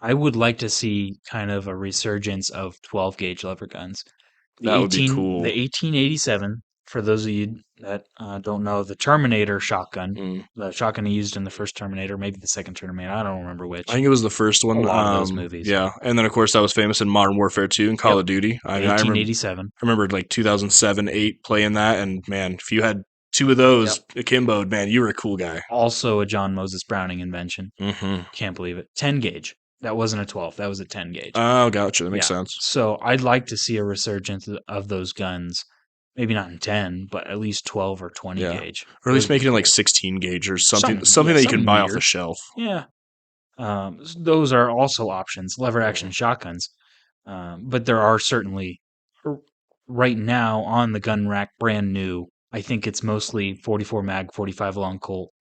I would like to see kind of a resurgence of 12 gauge lever guns. That would be The cool. 1887, for those of you that don't know, the Terminator shotgun, Mm. the shotgun he used in the first Terminator, maybe the second Terminator, I don't remember I which. think it was the first A one. lot of those movies. Yeah, and then of course that was famous in Modern Warfare 2 and Call Yep. of Duty. I mean, I 1887. remember like 2007, 8 playing that, and man, if you had two of Yep. those akimboed, man, you were a cool guy. Also a John Moses Browning invention. Hmm. Can't believe it. 10 gauge. That wasn't a 12. That was a 10 gauge. Oh, gotcha. That makes Yeah. sense. So I'd like to see a resurgence of those guns. Maybe not in 10, but at least 12 or 20 Yeah, gauge. or at least Those would make be it in like cool. 16 gauge or something, Something, yeah, that you can something buy off the weird. shelf. Yeah. Those are also options, lever action Mhm. shotguns. But there are certainly, r- right now on the gun rack, brand new. I think it's mostly 44 mag, 45 long Colt,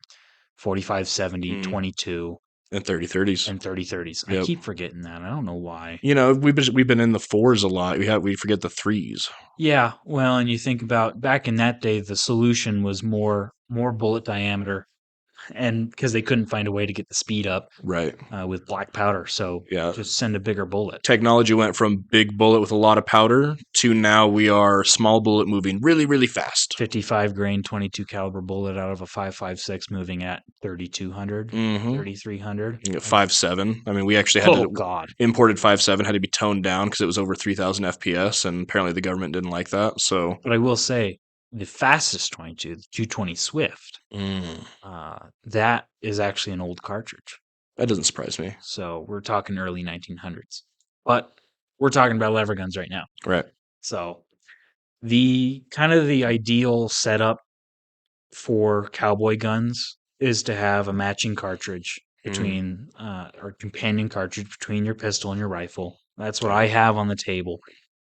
45 70, Mm. 22, And 30-30s. and 30-30s. I Yep. keep forgetting that. I don't know why. You know, we've been in the fours a lot. We forget the threes. Yeah, well, and you think about back in that day, the solution was more bullet diameter, and because they couldn't find a way to get the speed up Right. with black powder, so Yeah. just send a bigger bullet. Technology went from big bullet with a lot of powder to now we are small bullet moving really, really fast. 55 grain 22 caliber bullet out of a 5.56 moving at 3200, Mm-hmm. 3300. 5.7. I mean, we actually had Oh to god. imported 5.7 had to be toned down because it was over 3,000 FPS, and apparently the government didn't like that. So But I will say the fastest 22, the 220 Swift, mm, that is actually an old cartridge. that doesn't surprise me. So we're talking early 1900s. But we're talking about lever guns right now. Right. So the kind of the ideal setup for cowboy guns is to have a matching cartridge Mm, between or companion cartridge between your pistol and your rifle. That's what yeah. I have on the table.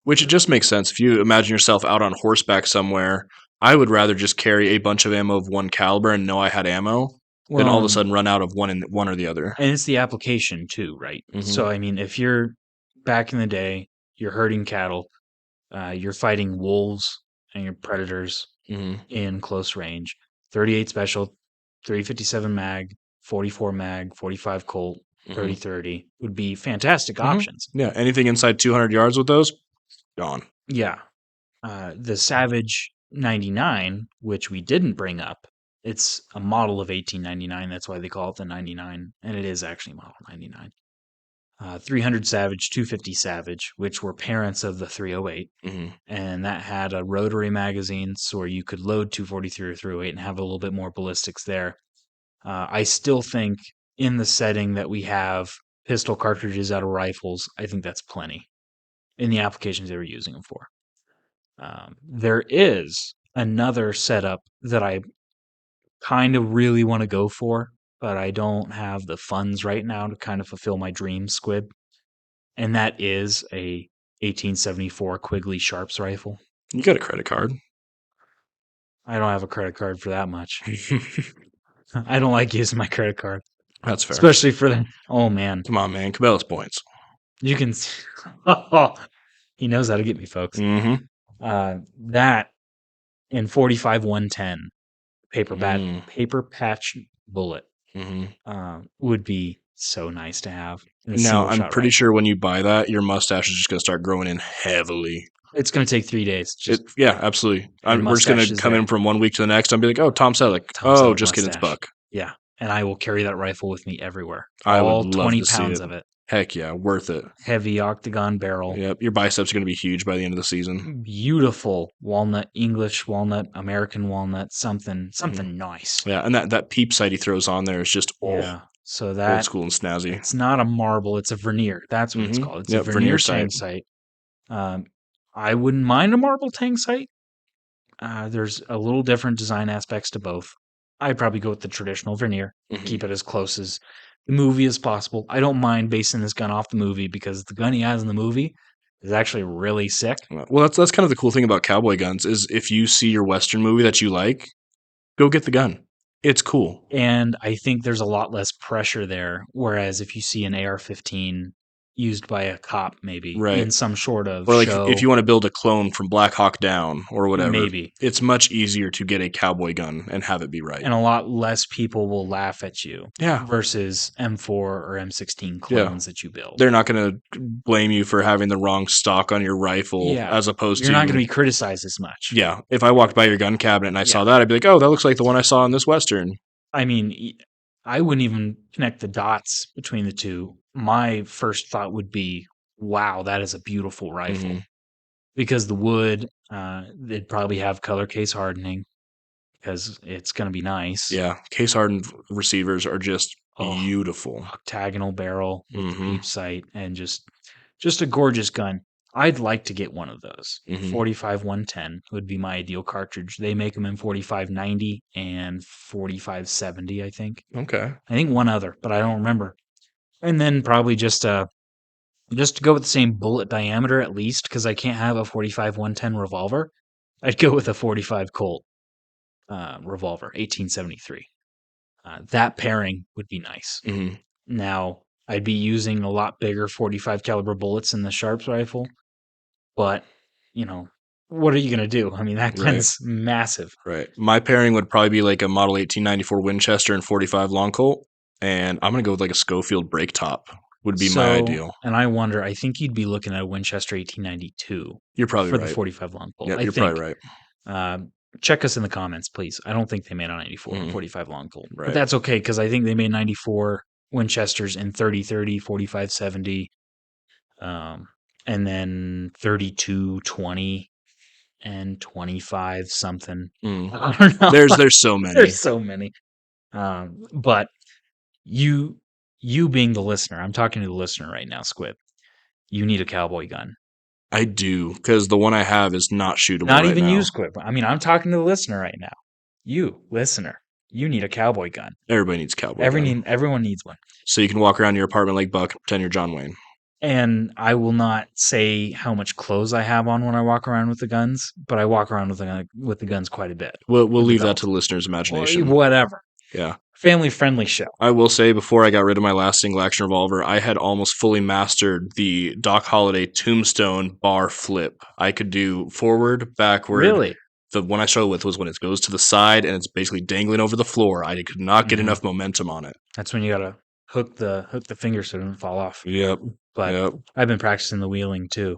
Which it just makes sense. If you imagine yourself out on horseback somewhere, I would rather just carry a bunch of ammo of one caliber and know I had ammo than all of a Well, sudden run out of one or the other. and it's the application too, right? Hmm. So I mean, if you're back in the day, you're herding cattle, you're fighting wolves and your predators Hmm. in close range. 38 special, 357 mag, 44 mag, 45 Colt, Hmm. 30-30 would be fantastic Hmm. options. Yeah, anything inside 200 yards with those, gone. Yeah. The Savage 99, which we didn't bring up, it's a model of 1899. That's why they call it the 99. And it is actually model 99. 300 Savage, 250 Savage, which were parents of the 308. Hmm. And that had a rotary magazine so where you could load 243 or 308 and have a little bit more ballistics there. I still think in the setting that we have pistol cartridges out of rifles, I think that's plenty in the applications they were using them for. There is another setup that I kind of really want to go for, but I don't have the funds right now to kind of fulfill my dream, Squib. And that is a 1874 Quigley Sharps rifle. You got a credit card. I don't have a credit card for that much. I don't like using my credit card, That's fair. especially for them. Oh man, Come on, man. Cabela's points. you can. He knows how to get me, folks. Mm-hmm. That in 45 110 Mm. paper patch bullet Mm-hmm. would be so nice to have in a Now, single I'm shot pretty rifle. sure when you buy that, your mustache is just going to start growing in heavily. It's going to take 3 days. Just Yeah, absolutely. and We're just going mustache to is come there. in from one week to the next and be like, oh, Tom Selleck. Tom Oh, Selleck just kidding. It's mustache. Buck. Yeah, and I will carry that rifle with me everywhere. I would All love 20 to see pounds it. of it. Heck yeah, worth it. Heavy octagon barrel. Yep, your biceps are going to be huge by the end of the season. Beautiful walnut, English walnut, American walnut, something Mhm. nice. Yeah, and that peep sight he throws on there is just Yeah. So old that school and snazzy. it's not a marble, it's a veneer. That's what it's called. It's a Yep, veneer veneer tang sight. sight. I wouldn't mind a marble tang sight. There's a little different design aspects to both. I'd probably go with the traditional veneer, keep it as close as the movie as possible. I don't mind basing this gun off the movie because the gun he has in the movie is actually really sick. Well, that's kind of the cool thing about cowboy guns is if you see your western movie that you like, go get the gun. It's cool. And I think there's a lot less pressure there. Whereas if you see an AR-15 used by a cop, maybe Right. in some sort of Or like show, if you want to build a clone from Black Hawk Down or whatever, maybe, it's much easier to get a cowboy gun and have it be right. and a lot less people will laugh at you Yeah. versus M4 or M16 clones that you build. They're not going to blame you for having the wrong stock on your rifle Yeah. as opposed You're to not going to be criticized as much. Yeah, if I walked by your gun cabinet and I saw Yeah. that, I'd be like, "Oh, that looks like the one I saw in this western." I mean, I wouldn't even connect the dots between the two. My first thought would be, wow, that is a beautiful rifle. Mhm. Because the wood, they'd probably have color case hardening because it's going to be nice. Yeah, case hardened receivers are just Oh, beautiful. octagonal barrel with the Mhm. peep sight and just a gorgeous gun. I'd like to get one of those. Mhm. 45 110 would be my ideal cartridge. They make them in 45 90 and 45 70, I think. Okay. I think one other, but I don't remember. And then probably just to go with the same bullet diameter at least, because I can't have a 45 110 revolver. I'd go with a 45 Colt revolver, 1873. That pairing would be nice. Mhm. Now, I'd be using a lot bigger 45 caliber bullets in the Sharps rifle, but you know, what are you gonna do? I mean, that Right. gun's massive. Right. My pairing would probably be like a Model 1894 Winchester and 45 Long Colt, and I'm gonna go with like a Schofield break top. Would be my ideal. And I wonder, I think you'd be looking at a Winchester 1892 You're probably for the right. 45 long bolt. Yeah, I you're think. probably right. Check us in the comments, please. I don't think they made a 94 Mhm. 45 long bolt, Right. but that's okay because I think they made 94 Winchesters in 30-30, 45-70, and then 32-20 and 25 something. Mm. I don't know. There's so many. There's so many. But you being the listener, I'm talking to the listener right now, Squid. You need a cowboy gun. I do because the one I have is not shootable. Not right even now. you, Squid. I mean, I'm talking to the listener right now. You, listener, you need a cowboy gun. Everybody needs a cowboy gun. Everyone needs one. So you can walk around your apartment like Buck and pretend you're John Wayne. And I will not say how much clothes I have on when I walk around with the guns, but I walk around with the guns quite a bit. We'll leave that to the listener's Or imagination. whatever. Yeah. Family friendly show. I will say before I got rid of my last single action revolver, I had almost fully mastered the Doc Holliday Tombstone bar flip. I could do forward, backward. Really? The one I struggled with was when it goes to the side and it's basically dangling over the floor. I could not get enough momentum on it. That's when you gotta hook the finger so it doesn't fall off. Yep. But Yep. I've been practicing the wheeling too,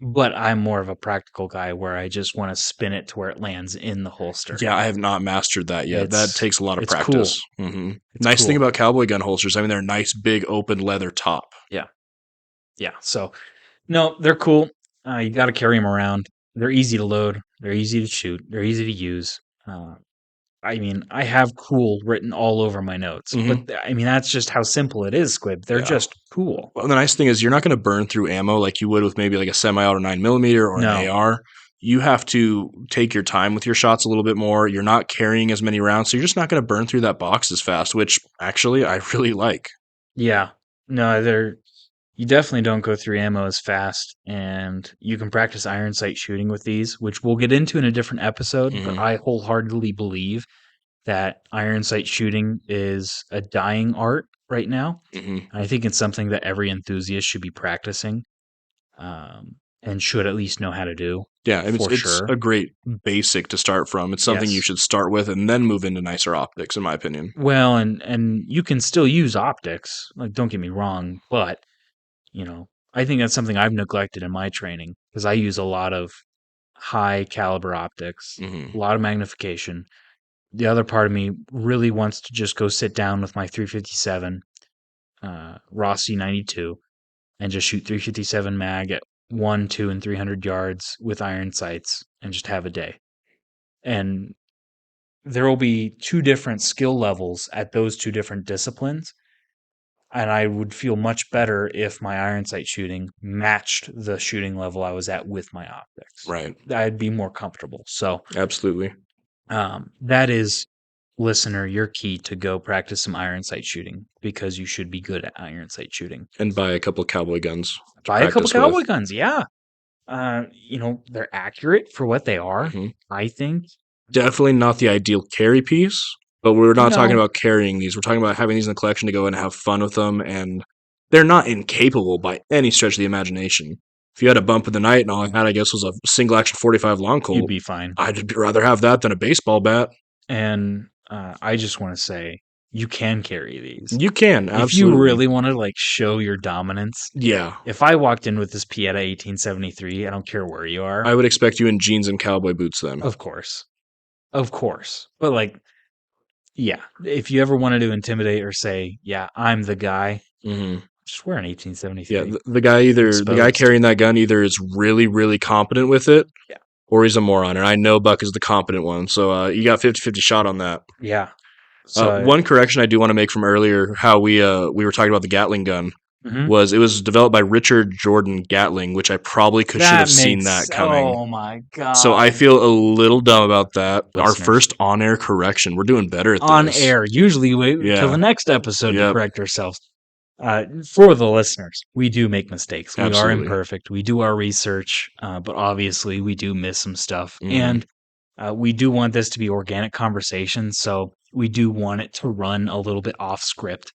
but I'm more of a practical guy where I just want to spin it to where it lands in the holster. Yeah, I have not mastered that yet. That takes a lot of practice. Cool. Mm-hmm. Nice thing about cowboy gun holsters, I mean, they're a nice, big, open leather top. Yeah. So, no, they're cool. You got to carry them around. They're easy to load. They're easy to shoot. They're easy to use. I mean, I have cool written all over my notes, but I mean, that's just how simple it is, Squib. They're just cool. Well, the nice thing is you're not going to burn through ammo like you would with maybe like a semi-auto 9mm or an AR. you have to take your time with your shots a little bit more. You're not carrying as many rounds, so you're just not going to burn through that box as fast, which actually I really like. Yeah. No, you definitely don't go through ammo as fast, and you can practice iron sight shooting with these, which we'll get into in a different episode, but Hmm. I wholeheartedly believe that iron sight shooting is a dying art right now. Hmm. I think it's something that every enthusiast should be practicing, and should at least know how to do Yeah, for it's sure. a great basic to start from. It's something you Yes. should start with and then move into nicer optics, in my opinion. Well, and you can still use optics. Like, don't get me wrong, but I think that's something I've neglected in my training because I use a lot of high caliber optics, Hmm. a lot of magnification. The other part of me really wants to just go sit down with my 357 Rossi 92 and just shoot 357 mag at 1, 2, and 300 yards with iron sights and just have a day. And there will be two different skill levels at those two different disciplines. And I would feel much better if my iron sight shooting matched the shooting level I was at with my optics. Right. I'd be more comfortable. So Absolutely. that is, listener, your key to go practice some iron sight shooting because you should be good at iron sight shooting. And buy a couple cowboy guns to Buy a couple practice with. cowboy guns, yeah. They're accurate for what they are. Hmm. I think. Definitely not the ideal carry piece, but we're not talking No, about carrying these. We're talking about having these in the collection to go and have fun with them, and they're not incapable by any stretch of the imagination. If you had a bump in the night and all I had, I guess, was a single action 45 long you'd Colt, be fine. I'd rather have that than a baseball bat. And I just want to say, you can carry these. You can, If you absolutely. really want to like show your dominance, Yeah. if I walked in with this Pieta 1873, I don't care where you are. I would expect you in jeans and cowboy boots then. Of course. Of course. But like, yeah, if you ever wanted to intimidate or say, yeah, I'm the guy, Hmm. just wear an Yeah, 1873. the guy Exposed. carrying that gun either is really, really competent with it, Yeah. or he's a moron. And I know Buck is the competent one, so you got 50-50 shot on that. Yeah. So, One correction I do want to make from earlier, how we were talking about the Gatling gun, mhm. was it was developed by Richard Jordan Gatling, which I probably should have That seen makes, that coming. oh my So I God. feel a little dumb about that. Our Listeners, first on-air correction. We're doing better at on this. air, usually wait until the Yeah. next episode to Yep. correct ourselves. For the listeners, we do make mistakes. We are Absolutely. imperfect. We do our research, but obviously we do miss some stuff. Hmm. And we do want this to be organic conversation, so we do want it to run a little bit off script.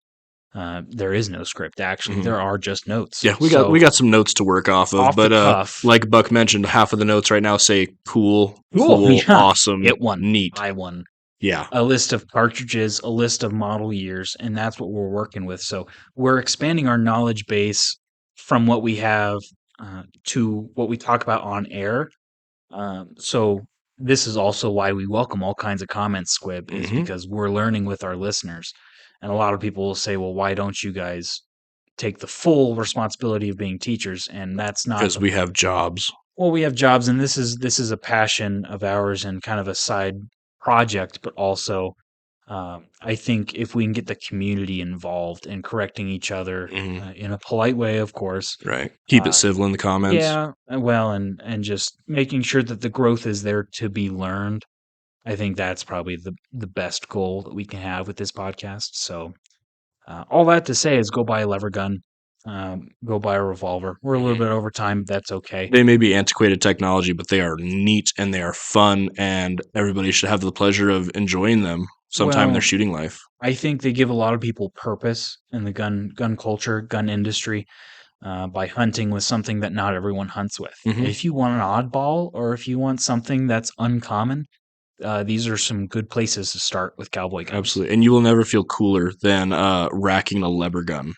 There is no script, actually. Hmm. There are just notes. Yeah, So we got some notes to work off of, off the but cuff, like Buck mentioned, half of the notes right now say cool, cool. Yeah, awesome, get one, neat. buy one. Yeah. A list of cartridges, a list of model years, and that's what we're working with. So we're expanding our knowledge base from what we have to what we talk about on air. So this is also why we welcome all kinds of comments, Squib, is Hmm. because we're learning with our listeners. And a lot of people will say, well, why don't you guys take the full responsibility of being teachers? And that's not Because the we have jobs. well, we have jobs, and this is a passion of ours and kind of a side project, but also I think if we can get the community involved in correcting each other Hmm. in a polite way, of course, Right. Keep it uh, civil in the comments. yeah, well, and just making sure that the growth is there to be learned. I think that's probably the best goal that we can have with this podcast. So all that to say is go buy a lever gun, go buy a revolver. We're a little Mhm. bit over time, but that's okay. They may be antiquated technology, but they are neat and they are fun, and everybody should have the pleasure of enjoying them sometime in their Well, shooting life. I think they give a lot of people purpose in the gun culture, gun industry, by hunting with something that not everyone hunts with. Hmm. If you want an oddball, or if you want something that's uncommon, these are some good places to start with cowboy guns. Absolutely. And you will never feel cooler than racking a lever gun.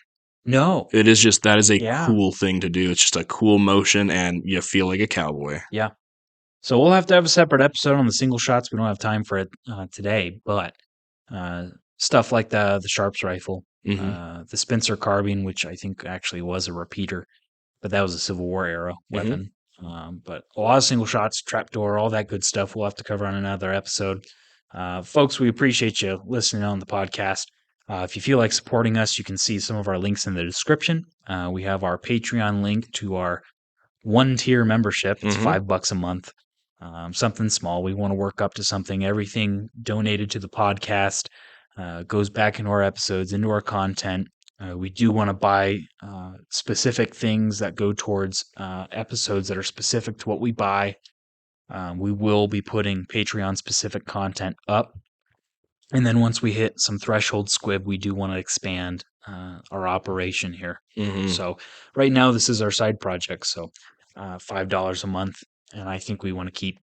No, It is just, that is a yeah, cool thing to do. It's just a cool motion, and you feel like a cowboy. yeah. So we'll have to have a separate episode on the single shots. We don't have time for it today, but uh, stuff like the Sharps rifle, Hmm. the Spencer carbine, which I think actually was a repeater, but that was a Civil War era Hmm. weapon. But a lot of single shots, trapdoor, all that good stuff. We'll have to cover on another episode. Folks, we appreciate you listening on the podcast. If you feel like supporting us, you can see some of our links in the description. We have our Patreon link to our one tier membership. It's Hmm. $5 a month. something small. We want to work up to something. Everything donated to the podcast goes back into our episodes, into our content. We do want to buy specific things that go towards episodes that are specific to what we buy. We will be putting Patreon specific content up. And then once we hit some threshold squib, we do want to expand our operation here. Mm-hmm. So right now, this is our side project. So $5 a month. And I think we want to keep,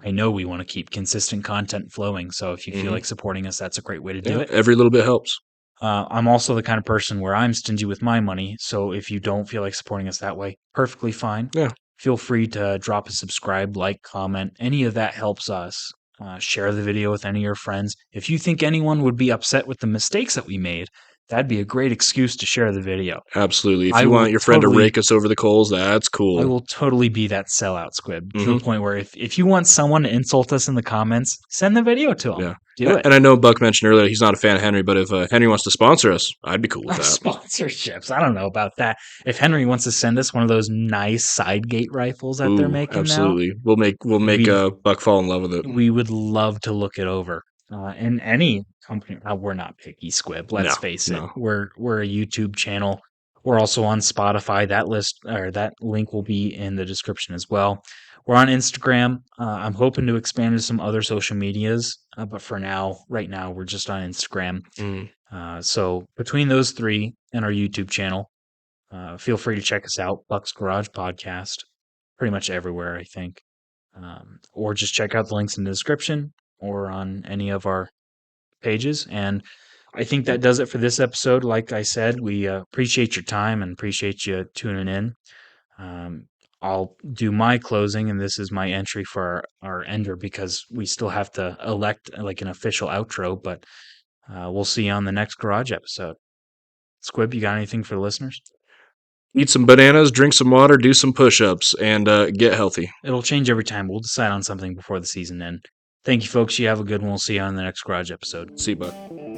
I know we want to keep consistent content flowing. So if you feel Mm-hmm. like supporting us, that's a great way to do Yeah, it. every little bit helps. I'm also the kind of person where I'm stingy with my money. So if you don't feel like supporting us that way, perfectly fine. Yeah, Feel free to drop a subscribe, like, comment. Any of that helps us. Share the video with any of your friends. If you think anyone would be upset with the mistakes that we made, that'd be a great excuse to share the video. absolutely. If I you will want your friend to totally rake us over the coals, that's I cool. will totally be that sellout squib to the Mm-hmm. point where if you want someone to insult us in the comments, send the video to them. Yeah. Do it. And I know Buck mentioned earlier he's not a fan of Henry, but if Henry wants to sponsor us, I'd be cool with that. Sponsorships. I don't know about that. If Henry wants to send us one of those nice side gate rifles that they're Ooh, making now, absolutely. We'll make we Buck fall in love with it. we would love to look it over. And any company, we're not picky, Squib. No, Let's face it. no. We're a YouTube channel. We're also on Spotify. That list or that link will be in the description as well. We're on Instagram. I'm hoping to expand to some other social medias, but for now, right now, we're just on Instagram. Mm. So between those three and our YouTube channel, feel free to check us out, Buck's Garage Podcast, pretty much everywhere, I think. Or just check out the links in the description or on any of our pages. And I think that does it for this episode. Like I said, we appreciate your time and appreciate you tuning in. Um, I'll do my closing, and this is my entry for our ender because we still have to elect like an official outro, but we'll see you on the next garage episode. Squib, you got anything for the listeners? Eat some bananas, drink some water, do some push-ups, and get healthy. It'll change every time. We'll decide on something before the season ends. Thank you, folks. You have a good one. We'll see you on the next garage episode. See you, bud.